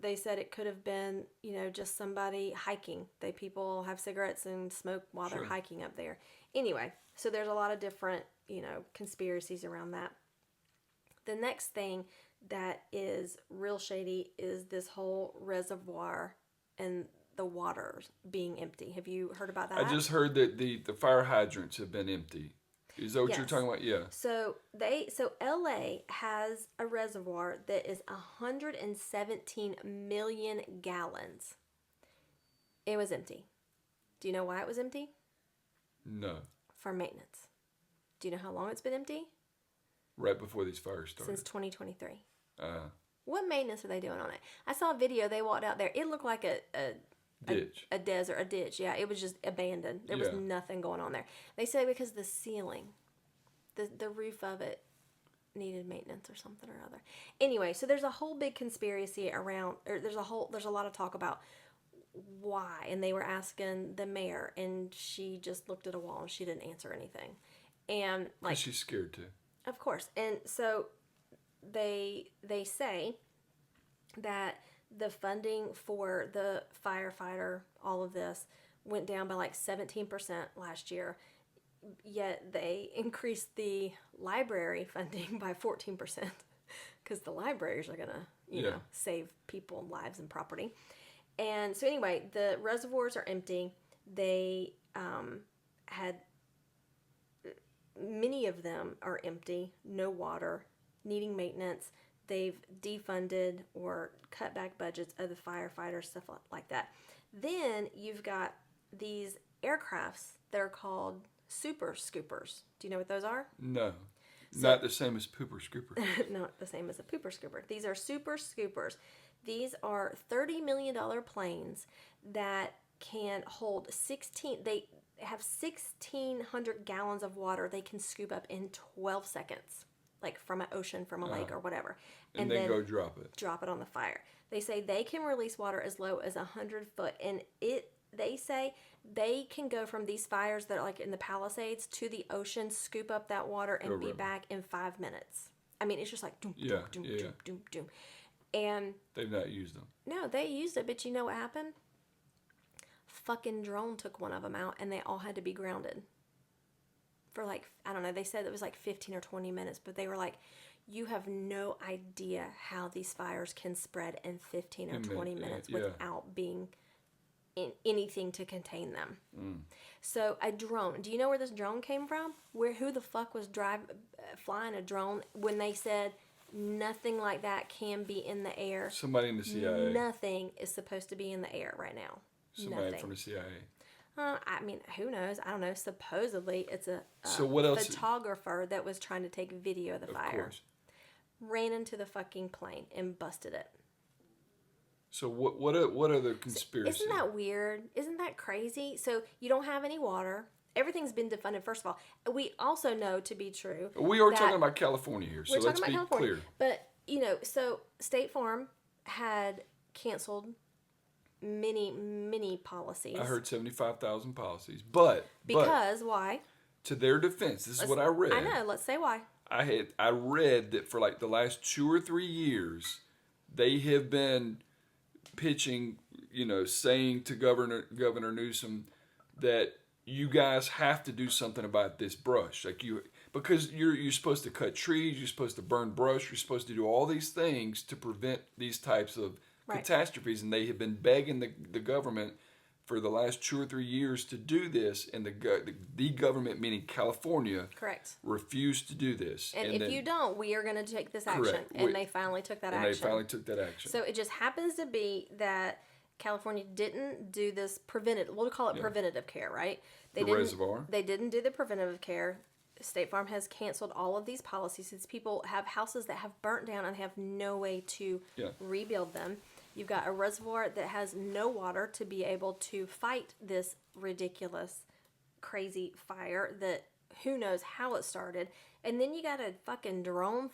They said it could have been, just somebody hiking. People have cigarettes and smoke while they're hiking up there. Anyway, so there's a lot of different, conspiracies around that. The next thing that is real shady is this whole reservoir and the water being empty. Have you heard about that? I just heard that the fire hydrants have been empty. Is that what you're talking about? Yeah. So LA has a reservoir that is 117 million gallons. It was empty. Do you know why it was empty? No. For maintenance. Do you know how long it's been empty? Right before these fires started. Since 2023. What maintenance are they doing on it? I saw a video. They walked out there. It looked like a ditch. A desert, a ditch. Yeah, it was just abandoned. There was nothing going on there. They say because the ceiling, the roof of it needed maintenance or something or other. Anyway, so there's a whole big conspiracy around, or there's a lot of talk about why. And they were asking the mayor, and she just looked at a wall and she didn't answer anything. And like, she's scared too. Of course. And so they say that the funding for the firefighter, all of this, went down by like 17% last year. Yet they increased the library funding by 14% because the libraries are going to, save people, lives, and property. And so anyway, the reservoirs are empty. They had, many of them are empty, no water, needing maintenance. They've defunded or cut back budgets of the firefighters, stuff like that. Then you've got these aircrafts that are called super scoopers. Do you know what those are? No. Not the same as pooper scooper. Not the same as a pooper scooper. These are super scoopers. These are $30 million planes that can hold they have 1,600 gallons of water they can scoop up in 12 seconds. Like from an ocean, from a lake or whatever. And then go drop it. Drop it on the fire. They say they can release water as low as 100 foot. And they say they can go from these fires that are like in the Palisades to the ocean, scoop up that water, and be back in 5 minutes. I mean, it's just like doom, doom, doom, doom, doom, doom. And they've not used them. No, they used it, but you know what happened? Fucking drone took one of them out, and they all had to be grounded. For like, I don't know, they said it was like 15 or 20 minutes, but they were like, you have no idea how these fires can spread in 15 or 20 minutes without being in anything to contain them. So a drone, do you know where this drone came from? Who the fuck was flying a drone when they said nothing like that can be in the air? Somebody in the CIA. Nothing is supposed to be in the air right now. Somebody from the CIA. I mean, who knows? I don't know. Supposedly, it's a photographer that was trying to take video of the fire. Course. Ran into the fucking plane and busted it. So what are the conspiracies? Isn't that weird? Isn't that crazy? So you don't have any water. Everything's been defunded, first of all. We also know to be true. We are talking about California here, so let's be clear. But, so State Farm had canceled many policies. I heard 75,000 policies, but why? To their defense, this is what I read. I know. Let's say why. I read that for like the last 2 or 3 years, they have been pitching, saying to Governor Newsom that you guys have to do something about this brush, because you're supposed to cut trees, you're supposed to burn brush, you're supposed to do all these things to prevent these types of catastrophes, and they have been begging the government for the last 2 or 3 years to do this, and the government, meaning California, correct, refused to do this. And if then, you don't, we are going to take this action. Correct. And they finally took that action. So it just happens to be that California didn't do this preventative. We'll call it preventative care, right? Reservoir. They didn't do the preventative care. State Farm has canceled all of these policies since people have houses that have burnt down and have no way to rebuild them. You've got a reservoir that has no water to be able to fight this ridiculous, crazy fire that who knows how it started. And then you got a fucking drone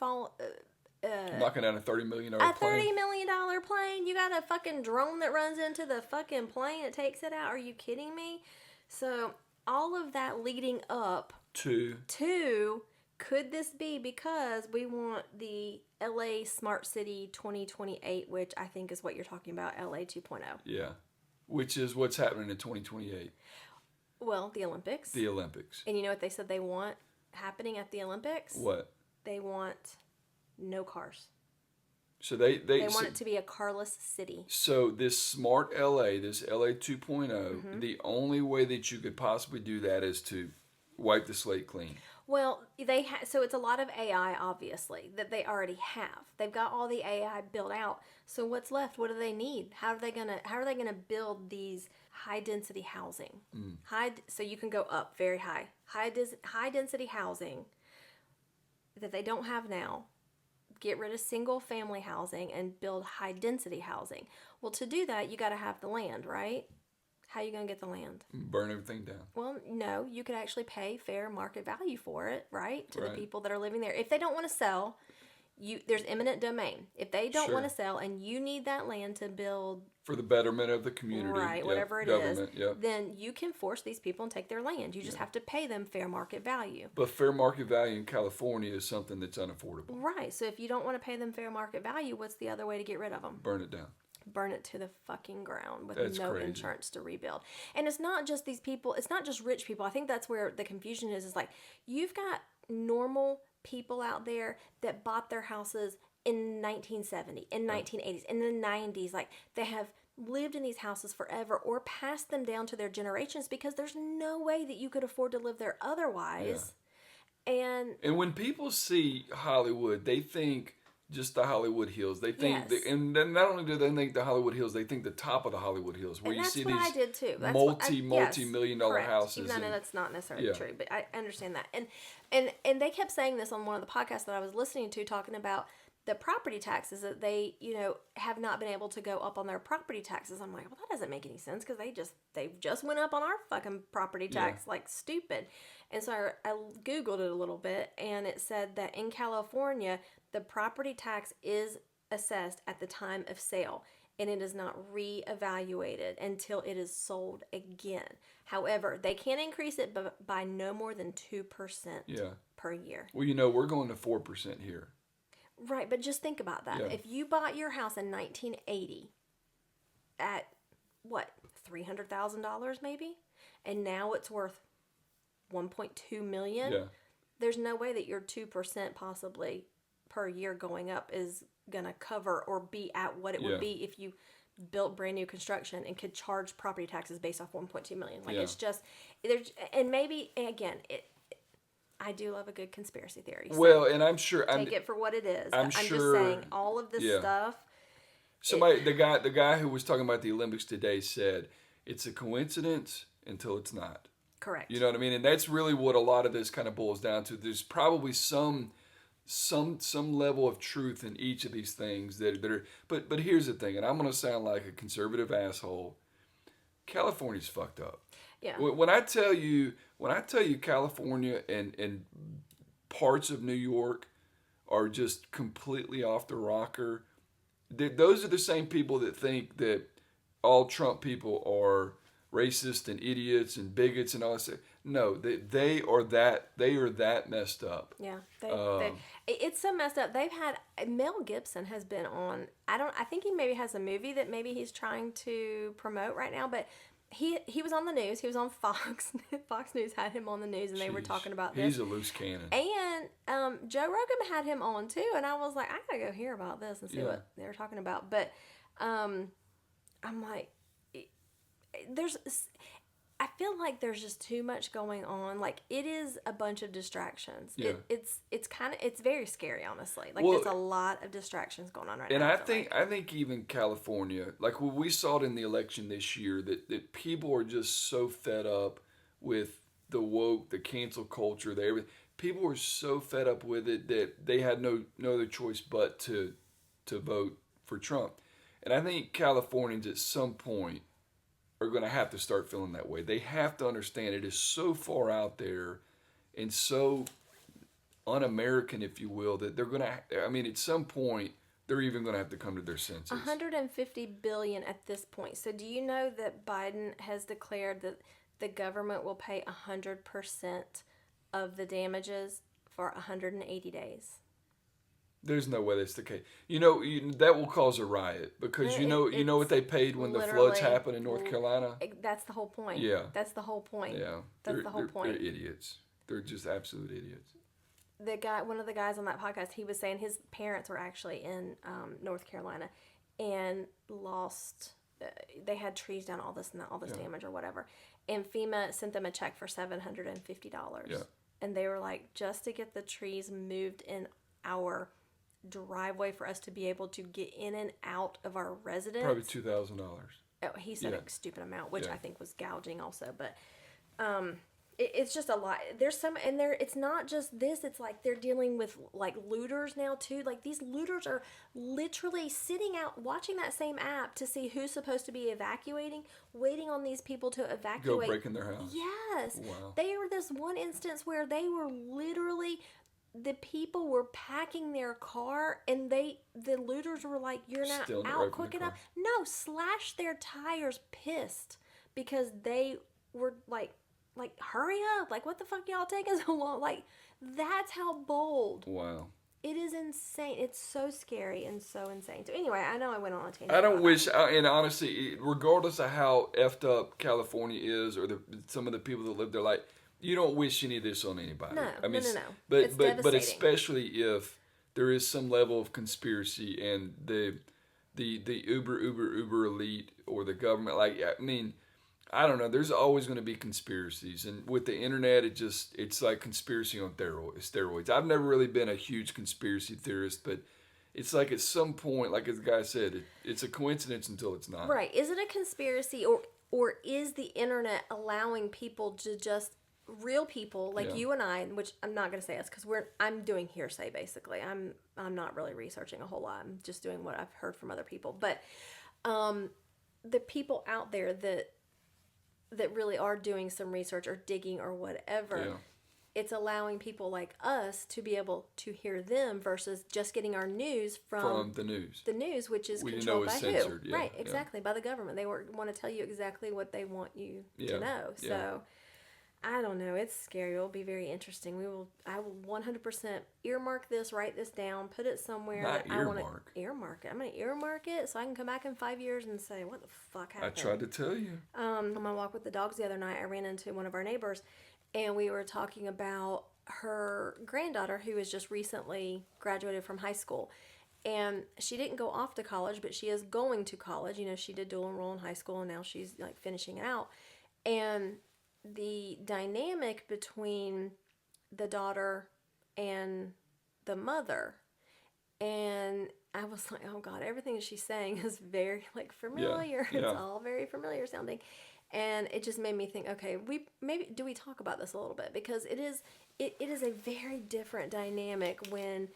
knocking down a $30 million a plane. $30 million plane? You got a fucking drone that runs into the fucking plane and takes it out? Are you kidding me? So all of that leading up to could this be because we want the LA Smart City 2028, which I think is what you're talking about, LA 2.0. Yeah, which is what's happening in 2028. Well, the Olympics. The Olympics. And you know what they said they want happening at the Olympics? What? They want no cars. So they want it to be a carless city. So this smart LA, this LA 2.0, the only way that you could possibly do that is to wipe the slate clean. Well, so it's a lot of AI, obviously, that they already have. They've got all the AI built out. So what's left? What do they need? How are they gonna build these high density housing? So you can go up very high. High density housing that they don't have now. Get rid of single family housing and build high density housing. Well, to do that, you got to have the land, right? How are you going to get the land? Burn everything down. Well, no, you could actually pay fair market value for it, right? To the people that are living there. If they don't want to sell, there's eminent domain. If they don't want to sell and you need that land to build for the betterment of the community, right, whatever it is, then you can force these people and take their land. You just have to pay them fair market value. But fair market value in California is something that's unaffordable. Right. So if you don't want to pay them fair market value, what's the other way to get rid of them? Burn it down. Burn it to the fucking ground with That's no crazy. insurance to rebuild. And it's not just these people. It's not just rich people. I think that's where the confusion is like, you've got normal people out there that bought their houses in 1970, in 1980s, in the 90s. Like, they have lived in these houses forever or passed them down to their generations because there's no way that you could afford to live there otherwise. Yeah. And when people see Hollywood, they think just the Hollywood Hills. They think, and then not only do they think the Hollywood Hills, they think the top of the Hollywood Hills, where and you see these I did too. multi-million dollar houses. Even though that's not necessarily true, but I understand that. And they kept saying this on one of the podcasts that I was listening to, talking about the property taxes that they, have not been able to go up on their property taxes. I'm like, well, that doesn't make any sense because they just went up on our fucking property tax like stupid. And so I Googled it a little bit, and it said that in California, the property tax is assessed at the time of sale, and it is not reevaluated until it is sold again. However, they can increase it by no more than 2% per year. Well, we're going to 4% here. Right, but just think about that. Yeah. If you bought your house in 1980 at, what, $300,000 maybe? And now it's worth $1.2 million? Yeah. There's no way that your 2% possibly per year going up is going to cover or be at what it would be if you built brand new construction and could charge property taxes based off $1.2 million. Like, it's just, and maybe, again, I do love a good conspiracy theory. So well, and I'm sure take it for what it is. I'm just sure, saying all of this stuff. The guy who was talking about the Olympics today said it's a coincidence until it's not. Correct. You know what I mean? And that's really what a lot of this kind of boils down to. There's probably some level of truth in each of these things that are. But here's the thing, and I'm going to sound like a conservative asshole. California's fucked up. Yeah. When I tell you California and parts of New York are just completely off the rocker, those are the same people that think that all Trump people are racist and idiots and bigots and all that stuff. No, they are that messed up. Yeah, it's so messed up. They've had Mel Gibson has been on. I think he maybe has a movie that maybe he's trying to promote right now, but. He was on the news. He was on Fox. Fox News had him on the news, and they were talking about this. He's a loose cannon. And Joe Rogan had him on too, and I was like, I gotta go hear about this and see what they were talking about. But I'm like, I feel like there's just too much going on. Like, it is a bunch of distractions. Yeah. It's very scary, honestly. Like, there's a lot of distractions going on right now. And I think even California, like when we saw it in the election this year, that people are just so fed up with the woke, the cancel culture, people were so fed up with it that they had no other choice but to vote for Trump. And I think Californians at some point are going to have to start feeling that way. They have to understand it is so far out there and so un-American, if you will, that they're going to, I mean, at some point, they're even going to have to come to their senses. 150 billion at this point. So do you know that Biden has declared that the government will pay 100% of the damages for 180 days? There's no way that's the case. That will cause a riot because you know what they paid when the floods happened in North Carolina? That's the whole point. Yeah. That's the whole point. Yeah. That's the whole point. They're idiots. They're just absolute idiots. One of the guys on that podcast, he was saying his parents were actually in North Carolina and lost. They had trees down, all this damage or whatever, and FEMA sent them a check for $750. Yeah. And they were like, just to get the trees moved in our driveway for us to be able to get in and out of our residence. Probably $2,000. Oh, he said a stupid amount, which I think was gouging also, but it's just a lot. There's some, and it's not just this, it's like they're dealing with like looters now too. Like these looters are literally sitting out watching that same app to see who's supposed to be evacuating, waiting on these people to evacuate. Go break in their house. Yes. Wow. They were this one instance where they were literally, the people were packing their car and the looters were like, you're not out quick enough. No, slash their tires pissed because they were like, hurry up. Like, what the fuck y'all taking so long? Like, that's how bold. Wow. It is insane. It's so scary and so insane. So anyway, I know I went on a tangent. I don't wish, and honestly, regardless of how effed up California is or some of the people that live there, like, you don't wish any of this on anybody. No, I mean, no. But especially if there is some level of conspiracy and the uber elite or the government, like, I mean, I don't know. There's always going to be conspiracies, and with the internet, it's like conspiracy on steroids. I've never really been a huge conspiracy theorist, but it's like at some point, like as the guy said, it's a coincidence until it's not. Right? Is it a conspiracy, or is the internet allowing people to just real people like you and I, which I'm not going to say us because I'm doing hearsay basically. I'm not really researching a whole lot. I'm just doing what I've heard from other people, but the people out there that really are doing some research or digging or whatever, it's allowing people like us to be able to hear them versus just getting our news from the news. The news, which is controlled by censored. Who? Right, exactly, by the government. They want to tell you exactly what they want you to know. So, I don't know. It's scary. It'll be very interesting. I will 100% earmark this, write this down, put it somewhere. I want to earmark it. I'm going to earmark it so I can come back in 5 years and say, what the fuck happened? I tried to tell you. On my walk with the dogs the other night, I ran into one of our neighbors, and we were talking about her granddaughter who has just recently graduated from high school. And she didn't go off to college, but she is going to college. You know, she did dual enroll in high school, and now she's like finishing it out. And the dynamic between the daughter and the mother, and I was like, oh God, everything she's saying is very like familiar. It's all very familiar sounding, and it just made me think, okay, do we talk about this a little bit, because it is a very different dynamic when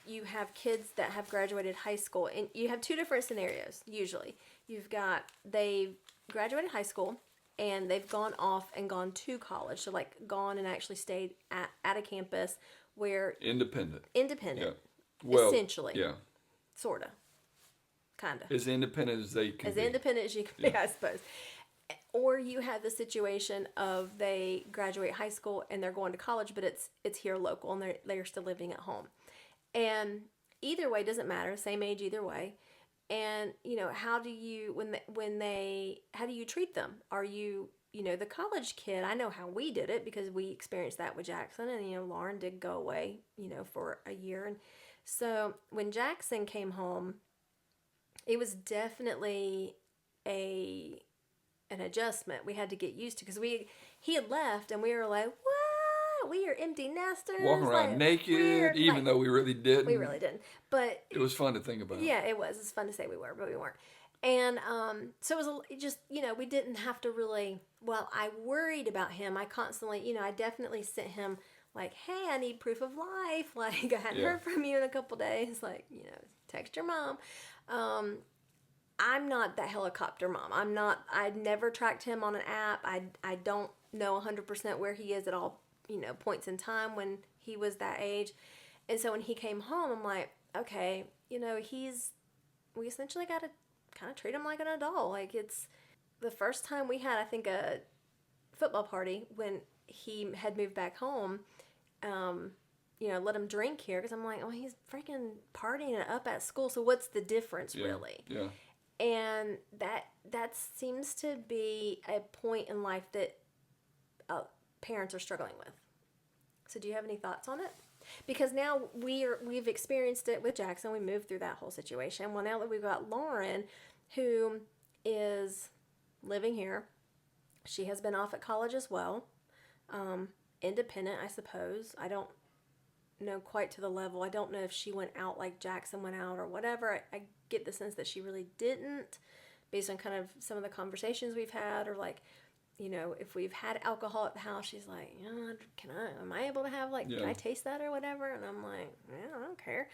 you have kids that have graduated high school, and you have two different scenarios. Usually you've got they've graduated high school and they've gone off and gone to college. So like gone and actually stayed at a campus where... Independent. Yeah. Well, essentially. Yeah. Sort of. Kind of. As independent as they can be. As independent as you can be, I suppose. Or you have the situation of they graduate high school and they're going to college, but it's here local and they're still living at home. And either way, doesn't matter. Same age either way. And, you know, how do you, how do you treat them? Are you, the college kid, I know how we did it because we experienced that with Jackson, and, Lauren did go away, for a year. And so when Jackson came home, it was definitely an adjustment we had to get used to, because he had left and we were like, what? We are empty nesters. Walking around naked, even though we really didn't. We really didn't. But it was fun to think about. Yeah, it was. It's fun to say we were, but we weren't. And so it was just, we didn't have to really, I worried about him. I constantly, I definitely sent him like, hey, I need proof of life. Like, I hadn't heard from you in a couple days. Like, text your mom. I'm not that helicopter mom. I'd never tracked him on an app. I don't know 100% where he is at all points in time when he was that age. And so when he came home, I'm like, okay, we essentially got to kind of treat him like an adult. Like, it's the first time we had, I think, a football party when he had moved back home. Let him drink here, because I'm like, oh, he's freaking partying it up at school. So what's the difference, really? Yeah. And that seems to be a point in life that parents are struggling with. So do you have any thoughts on it? Because now we've experienced it with Jackson. We moved through that whole situation. Well, now that we've got Lauren, who is living here, she has been off at college as well. Independent, I suppose. I don't know quite to the level. I don't know if she went out like Jackson went out or whatever. I get the sense that she really didn't, based on kind of some of the conversations we've had, or like, if we've had alcohol at the house, she's like, am I able to have, like, can I taste that or whatever? And I'm like, I don't care.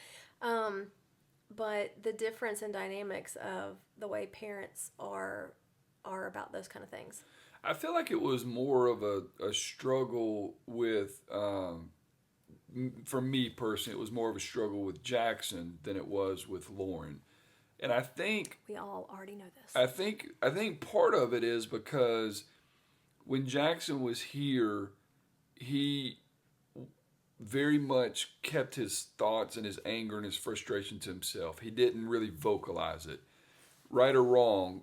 But the difference in dynamics of the way parents are about those kind of things. I feel like it was more of a struggle with, for me personally, it was more of a struggle with Jackson than it was with Lauren. And I think we all already know this. I think part of it is because when Jackson was here, he very much kept his thoughts and his anger and his frustration to himself. He didn't really vocalize it. Right or wrong,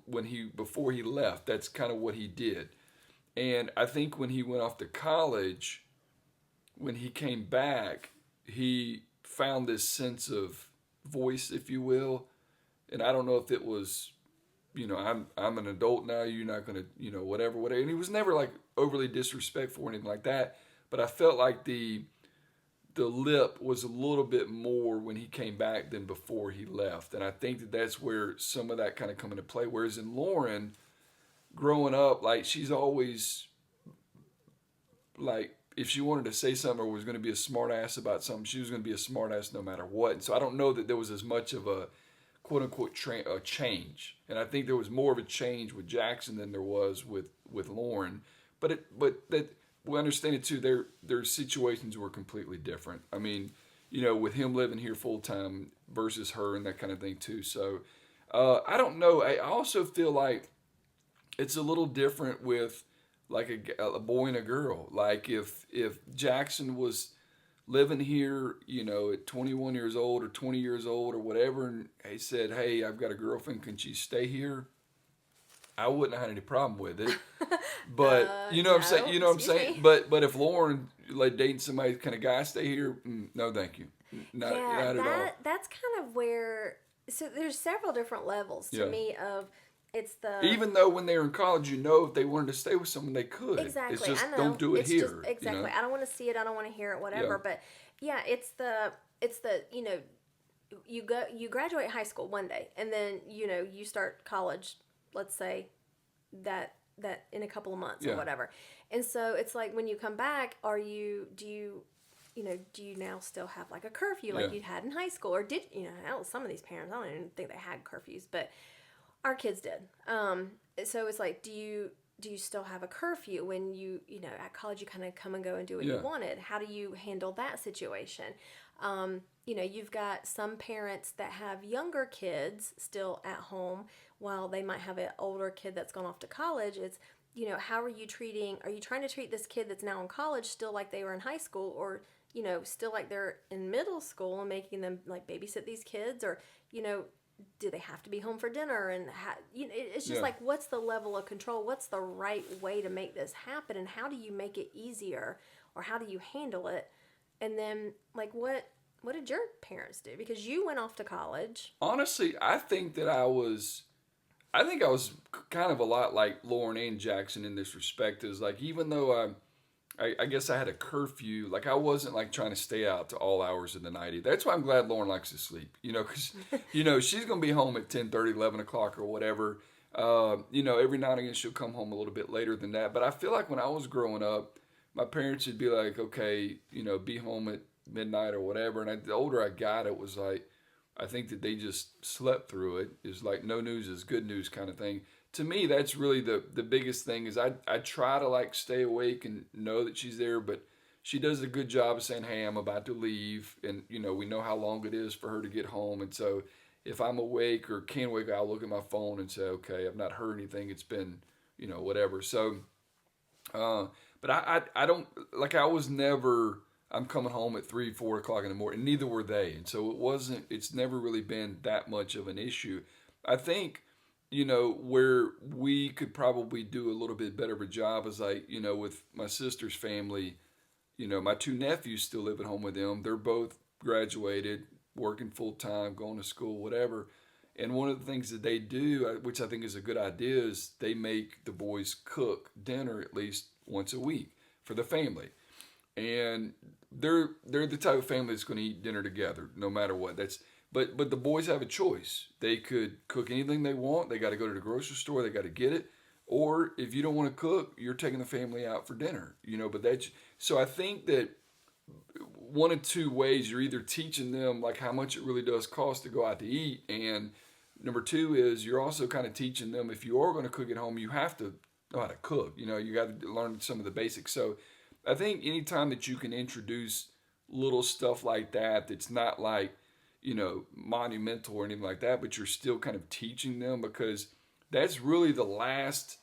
before he left, that's kind of what he did. And I think when he went off to college, when he came back, he found this sense of voice, if you will. And I don't know if it was, I'm an adult now, you're not going to, whatever. And he was never like overly disrespectful or anything like that. But I felt like the lip was a little bit more when he came back than before he left. And I think that's where some of that kind of come into play. Whereas in Lauren, growing up, like, she's always, like, if she wanted to say something or was going to be a smart ass about something, she was going to be a smart ass no matter what. And so I don't know that there was as much of a quote unquote change. And I think there was more of a change with Jackson than there was with Lauren. But that we understand it too. Their situations were completely different. I mean, with him living here full time versus her and that kind of thing too. So I don't know. I also feel like it's a little different with like a boy and a girl. Like if Jackson was living here, at 21 years old or 20 years old or whatever, and he said, "Hey, I've got a girlfriend. Can she stay here?" I wouldn't have had any problem with it. But what I'm saying? You know what I'm saying? But if Lauren, like, dating somebody kind of guy, stay here, no, thank you. Not at all. That's kind of where. So there's several different levels to me of. It's even though when they were in college, if they wanted to stay with someone, they could. Exactly. It's just I know. Don't do it it's here. Just, exactly. I don't want to see it. I don't want to hear it. Whatever. Yeah. But yeah, it's the you graduate high school one day, and then you start college. Let's say that in a couple of months or whatever. And so it's like when you come back, do you now still have like a curfew like you had in high school, or did some of these parents, I don't even think they had curfews, but our kids did. So it's like, do you still have a curfew when at college you kind of come and go and do what you wanted? How do you handle that situation? You've got some parents that have younger kids still at home while they might have an older kid that's gone off to college. It's, how are you trying to treat this kid that's now in college still like they were in high school, or, still like they're in middle school and making them like babysit these kids, or, do they have to be home for dinner? And it's just like, what's the level of control? What's the right way to make this happen? And how do you make it easier, or how do you handle it? And then, like, what did your parents do? Because you went off to college. Honestly, I think I was kind of a lot like Lauren and Jackson in this respect. Is like, even though I guess I had a curfew, like, I wasn't like trying to stay out to all hours of the night. That's why I'm glad Lauren likes to sleep, because, she's going to be home at 10:30, 11 o'clock or whatever. Every now and again she'll come home a little bit later than that. But I feel like when I was growing up, my parents would be like, okay, be home at midnight or whatever. And the older I got, it was like, I think that they just slept through it. It's like, no news is good news kind of thing. To me, that's really the biggest thing is I try to like stay awake and know that she's there, but she does a good job of saying, hey, I'm about to leave. And, we know how long it is for her to get home. And so if I'm awake or can wake, I'll look at my phone and say, okay, I've not heard anything. It's been, whatever. So, but I don't, like, I was never, I'm coming home at 3, 4 o'clock in the morning, and neither were they. And so it's never really been that much of an issue. I think, where we could probably do a little bit better of a job is like, with my sister's family, my 2 nephews still live at home with them. They're both graduated, working full time, going to school, whatever. And one of the things that they do, which I think is a good idea, is they make the boys cook dinner at least once a week for the family. And they're the type of family that's going to eat dinner together, no matter what. But the boys have a choice. They could cook anything they want. They got to go to the grocery store. They got to get it. Or if you don't want to cook, you're taking the family out for dinner. So I think that one of 2 ways, you're either teaching them like how much it really does cost to go out to eat, and number 2 is you're also kind of teaching them if you are going to cook at home, you have to know how to cook. You got to learn some of the basics. So I think anytime that you can introduce little stuff like that, that's not like, monumental or anything like that, but you're still kind of teaching them, because that's really the last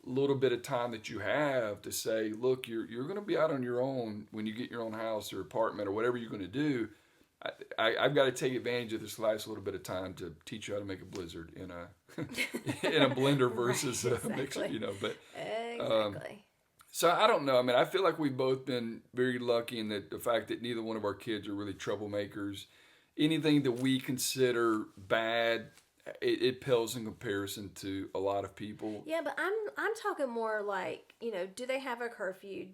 little bit of time that you have to say, look, you're going to be out on your own when you get your own house or apartment or whatever you're going to do. I've got to take advantage of this last little bit of time to teach you how to make a blizzard in a blender versus right, exactly. a mixer, but exactly. So I don't know. I mean, I feel like we've both been very lucky in the fact that neither one of our kids are really troublemakers. Anything that we consider bad, it pales in comparison to a lot of people. Yeah, but I'm talking more like, do they have a curfew?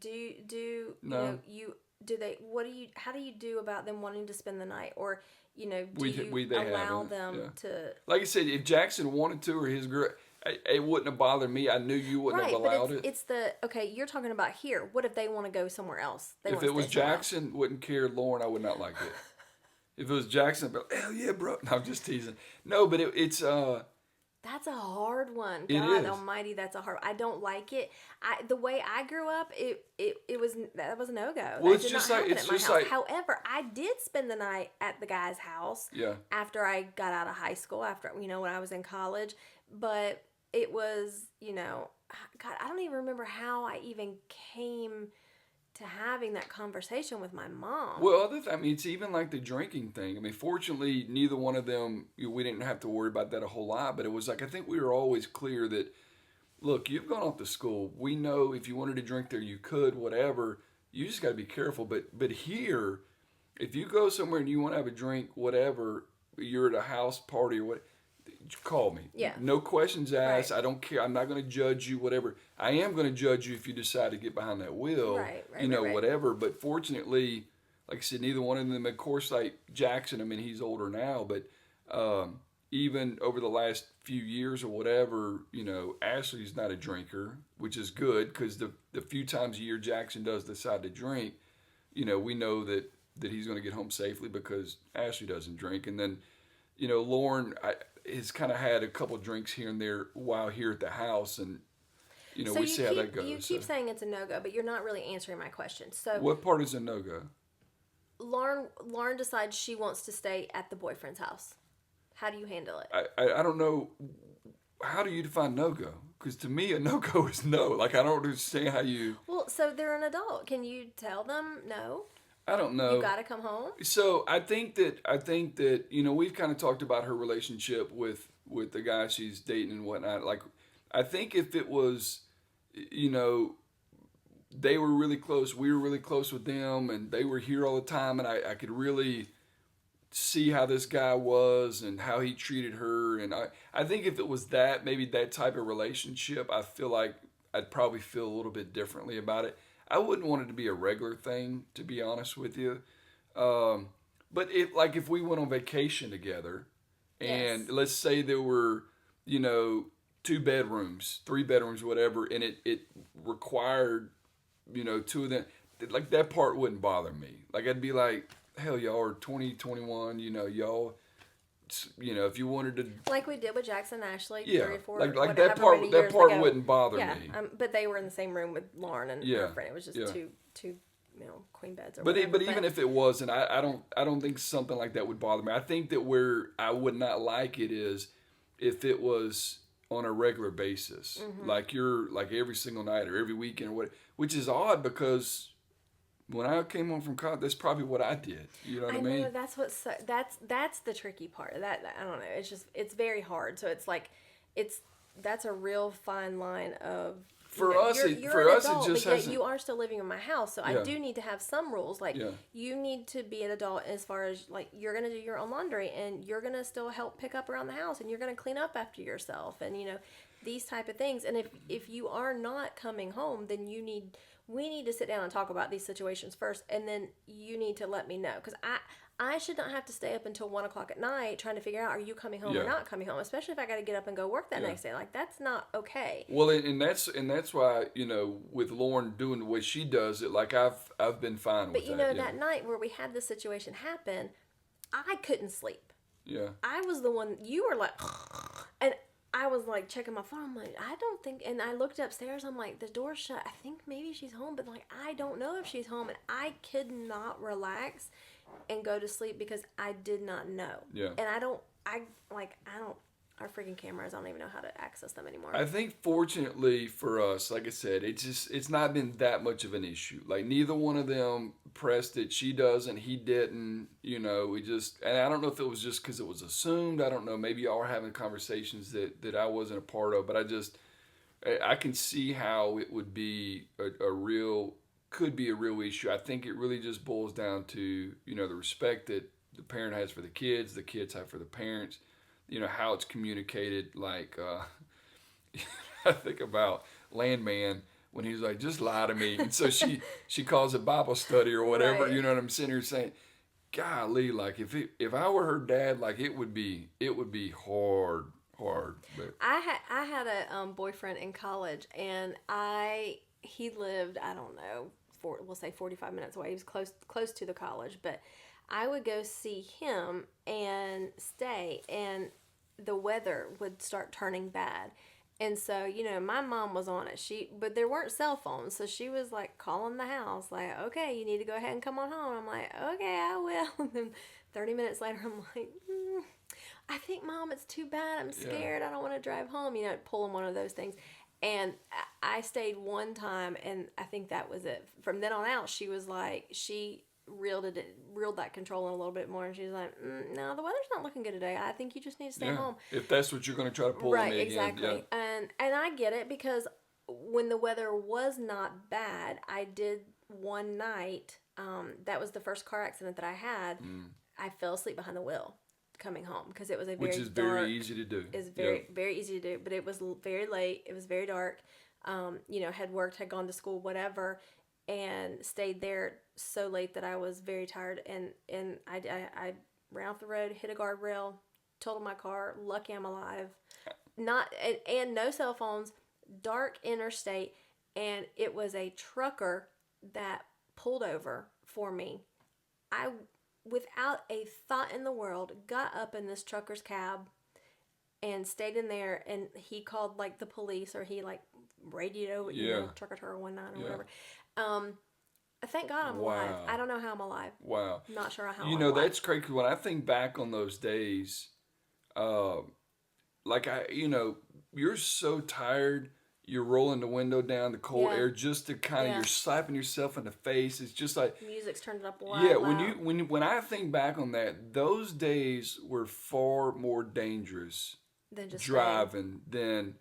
No. How do you do about them wanting to spend the night? Or, do they allow haven't, them to... Like I said, if Jackson wanted to, or his girl, it wouldn't have bothered me. I knew you wouldn't have allowed it. It's okay, you're talking about here. What if they want to go somewhere else? If it was Jackson, wouldn't care. Lauren, I would not like it. If it was Jackson, I'd be like, hell yeah, bro. No, I'm just teasing. No, but it's... That's a hard one. It God is. Almighty, that's a hard. I don't like it. The way I grew up, that was a no go. Well, it's just like. However, I did spend the night at the guy's house. Yeah. After I got out of high school, after when I was in college, but it was God, I don't even remember how I even came to having that conversation with my mom. Well, it's even like the drinking thing. I mean, fortunately, neither one of them, we didn't have to worry about that a whole lot. But it was like, I think we were always clear that, look, you've gone off to school. We know if you wanted to drink there, you could, whatever. You just got to be careful. But here, if you go somewhere and you want to have a drink, whatever, you're at a house party or what, call me. Yeah. No questions asked. Right. I don't care. I'm not going to judge you, whatever. I am going to judge you if you decide to get behind that wheel. Right. Whatever. But fortunately, like I said, neither one of them, of course, like Jackson, I mean, he's older now, but even over the last few years or whatever, Ashley's not a drinker, which is good because the few times a year Jackson does decide to drink, we know that he's going to get home safely because Ashley doesn't drink. And then, Lauren has kind of had a couple drinks here and there while here at the house, and so we see how that goes. You keep saying it's a no-go, but you're not really answering my question. So what part is a no-go? Lauren decides she wants to stay at the boyfriend's house. How do you handle it? I don't know. How do you define no-go? Because to me, a no-go is no. Like, I don't understand how you... Well, so they're an adult. Can you tell them no? I don't know. You got to come home? So I think that we've kind of talked about her relationship with the guy she's dating and whatnot. Like, I think if it was, they were really close, we were really close with them, and they were here all the time, and I could really see how this guy was and how he treated her. And I think if it was that, maybe that type of relationship, I feel like I'd probably feel a little bit differently about it. I wouldn't want it to be a regular thing, to be honest with you. But if we went on vacation together, and yes. Let's say there were, 2 bedrooms, 3 bedrooms, whatever, and it required, 2 of them, like that part wouldn't bother me. Like I'd be like, hell, y'all are 20, 21, y'all, if you wanted to, like we did with Jackson and Ashley, 3 or 4, like that part wouldn't bother me. But they were in the same room with Lauren and her friend. It was just too queen beds or but whatever. But even if it wasn't, I don't think something like that would bother me. I think that where I would not like it is if it was on a regular basis, like you're like every single night or every weekend or what, which is odd because when I came home from college, that's probably what I did. You know what I mean? Know that's the tricky part of that. I don't know. It's very hard. So it's like that's a real fine line of for us. You're an adult, but yet you are still living in my house. So I do need to have some rules. Like you need to be an adult as far as like you're gonna do your own laundry and you're gonna still help pick up around the house and you're gonna clean up after yourself and these type of things. And if you are not coming home, then we need to sit down and talk about these situations first, and then you need to let me know because I should not have to stay up until 1 o'clock at night trying to figure out are you coming home or not coming home, especially if I got to get up and go work that next day. Like that's not okay. Well, and that's why with Lauren doing the way she does it, like I've been fine with that. But that night where we had this situation happen, I couldn't sleep. Yeah. I was the one. You were like, and I was like checking my phone. I'm like, I don't think, and I looked upstairs. I'm like, the door's shut. I think maybe she's home, but like, I don't know if she's home. And I could not relax and go to sleep because I did not know. Yeah. And our freaking cameras, I don't even know how to access them anymore. I think fortunately for us, like I said, it's not been that much of an issue. Like neither one of them pressed it. She doesn't, he didn't, and I don't know if it was just because it was assumed. I don't know. Maybe y'all were having conversations that I wasn't a part of, but I can see how it would be could be a real issue. I think it really just boils down to, the respect that the parent has for the kids have for the parents. How it's communicated. Like, I think about Landman when he's like, just lie to me. And so she calls it Bible study or whatever. Right. You know what I'm sitting here saying, golly, like if I were her dad, like it would be hard. But I had a boyfriend in college, and he lived, I don't know, we'll say 45 minutes away. He was close to the college, but I would go see him and stay, and the weather would start turning bad. And so, my mom was on it. But there weren't cell phones, so she was like calling the house, like, okay, you need to go ahead and come on home. I'm like, okay, I will. And then 30 minutes later, I'm like, I think, Mom, it's too bad. I'm scared. I don't want to drive home. Pulling one of those things. And I stayed one time, and I think that was it. From then on out, she was like, she reeled that control in a little bit more, and she's like, no, the weather's not looking good today. I think you just need to stay home. If that's what you're going to try to pull on me exactly. again. And I get it, because when the weather was not bad, I did one night, that was the first car accident that I had. I fell asleep behind the wheel coming home because it was which is dark, very easy to do. It's very easy to do, but it was very late. It was very dark. Had worked, had gone to school, whatever, and stayed there so late that I was very tired. And I ran off the road, hit a guardrail, totaled my car. Lucky I'm alive. And no cell phones, dark interstate, and it was a trucker that pulled over for me. I, without a thought in the world, got up in this trucker's cab and stayed in there, and he called like the police, or he like radioed, trucker 19 or whatever. Thank God I'm alive. I don't know how I'm alive. Wow. I'm not sure how I'm alive. That's crazy. When I think back on those days, you're so tired, you're rolling the window down, the cold air, just to kind of, you're slapping yourself in the face. It's just like music's turned up loud. Yeah, when I think back on that, those days were far more dangerous than just driving than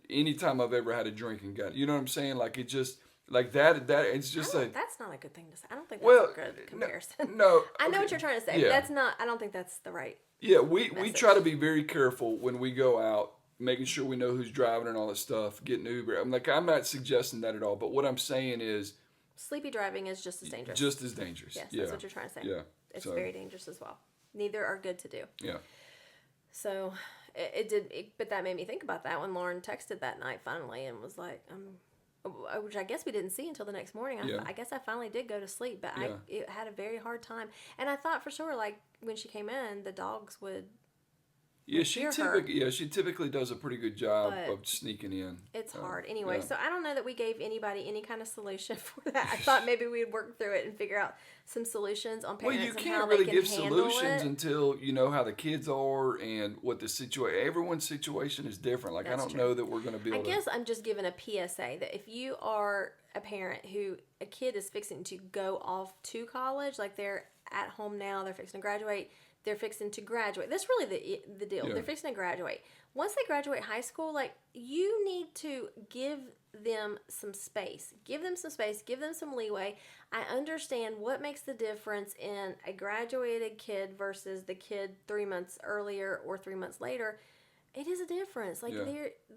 any time I've ever had a drink and got. You know what I'm saying? Like it just like that. It's just like that's not a good thing to say. I don't think that's a good comparison. No, I know what you're trying to say. Yeah. That's not. I don't think that's the right. Yeah, we try to be very careful when we go out, making sure we know who's driving and all that stuff. Getting Uber. I'm not suggesting that at all. But what I'm saying is, sleepy driving is just as dangerous. Just as dangerous. Yes, that's what you're trying to say. Yeah, it's very dangerous as well. Neither are good to do. Yeah. So but that made me think about that when Lauren texted that night finally and was like, which I guess we didn't see until the next morning. I guess I finally did go to sleep, but I had a very hard time. And I thought for sure, like when she came in, the dogs would Yeah, she typically does a pretty good job of sneaking in. It's hard. Anyway, so I don't know that we gave anybody any kind of solution for that. I thought maybe we'd work through it and figure out some solutions on parents Well, you and can't how really they can give handle solutions it. until you know how the kids are and what the situation. Everyone's situation is different. Like, That's I don't true. know that we're going to be able to. I guess I'm just giving a PSA that if you are a parent who a kid is fixing to go off to college, like they're at home now, they're fixing to graduate, they're fixing to graduate. That's really the deal. Yeah. They're fixing to graduate. Once they graduate high school, like, you need to give them some space. Give them some space. Give them some leeway. I understand what makes the difference in a graduated kid versus the kid 3 months earlier or 3 months later. It is a difference. Like,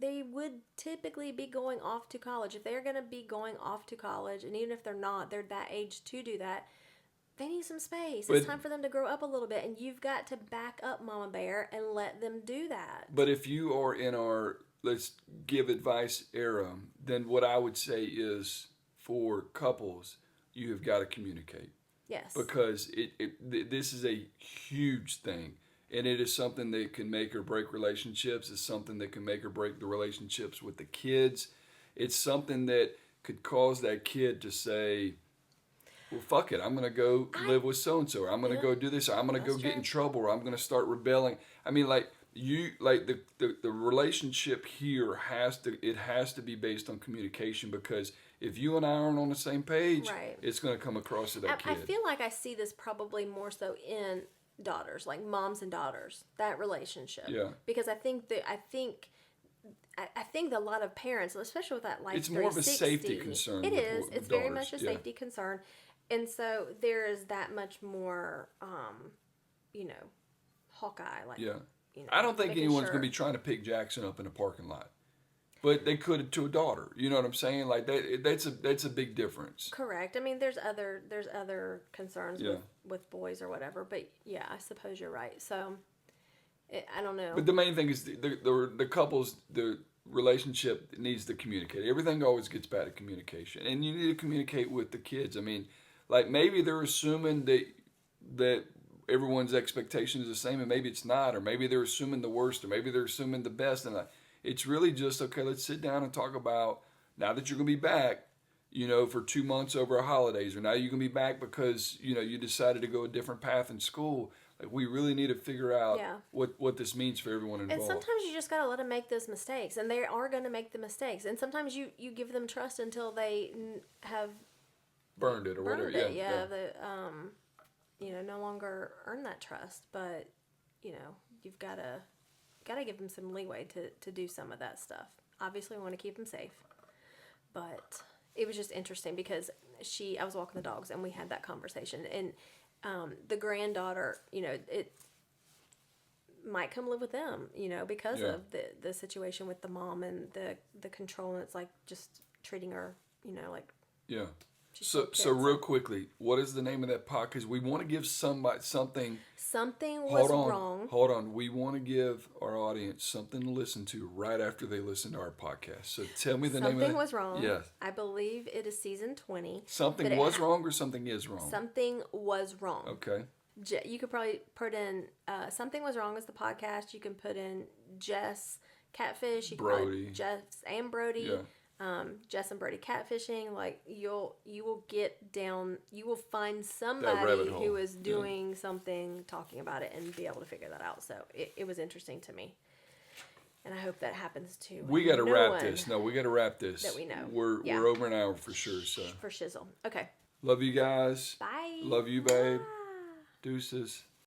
they would typically be going off to college. If they're going to be going off to college, and even if they're not, they're that age to do that, they need some space. It's time for them to grow up a little bit, and you've got to back up Mama Bear and let them do that. But if you are in our let's give advice era, then what I would say is for couples, you have got to communicate. Yes. Because this is a huge thing. And it is something that can make or break relationships. It's something that can make or break the relationships with the kids. It's something that could cause that kid to say, well, fuck it, I'm going to go live with so-and-so, or I'm going to go do this, or I'm going to go get in trouble, or I'm going to start rebelling. I mean, like, the relationship here has to be based on communication, because if you and I aren't on the same page, it's going to come across to that kid. I feel like I see this probably more so in daughters, like moms and daughters, that relationship. Yeah. Because I think that a lot of parents, especially with that Life it's more of a safety concern. It is. It's very much a safety concern. And so there is that much more, Hawkeye. Like, I don't think anyone's going to be trying to pick Jackson up in a parking lot. But they could to a daughter. You know what I'm saying? Like, that's a big difference. Correct. I mean, there's other concerns with boys or whatever. But, yeah, I suppose you're right. So, I don't know. But the main thing is the couples, the relationship needs to communicate. Everything always gets back to communication. And you need to communicate with the kids. I mean, like, maybe they're assuming that everyone's expectation is the same, and maybe it's not, or maybe they're assuming the worst, or maybe they're assuming the best, and it's really just, okay, let's sit down and talk about, now that you're going to be back, for 2 months over holidays, or now you're going to be back because, you decided to go a different path in school. Like, we really need to figure out what this means for everyone involved. And sometimes you just got to let them make those mistakes, and they are going to make the mistakes, and sometimes you give them trust until they have burned it or whatever. No longer earn that trust, but you've got to give them some leeway to do some of that stuff. Obviously, we want to keep them safe, but it was just interesting because I was walking the dogs and we had that conversation, and the granddaughter, it might come live with them, because of the situation with the mom and the control, and it's like just treating her, like. Yeah. So real quickly, what is the name of that pod? Because we want to give somebody something. Something was wrong. Hold on. We want to give our audience something to listen to right after they listen to our podcast. So tell me the name of it. Something was wrong. Yes. I believe it is season 20. Something was wrong or something is wrong? Something was wrong. Okay. You could probably put in Something Was Wrong as the podcast. You can put in Jess Catfish. Brody. Jess and Brody. Yeah. Jess and Brody catfishing. Like, you will get down, you will find somebody who is doing something, talking about it, and be able to figure that out. So it was interesting to me, and I hope that happens too. We got to wrap this. No, we got to wrap this. That we know. We're over an hour for sure. So for shizzle. Okay. Love you guys. Bye. Love you, babe. Deuces.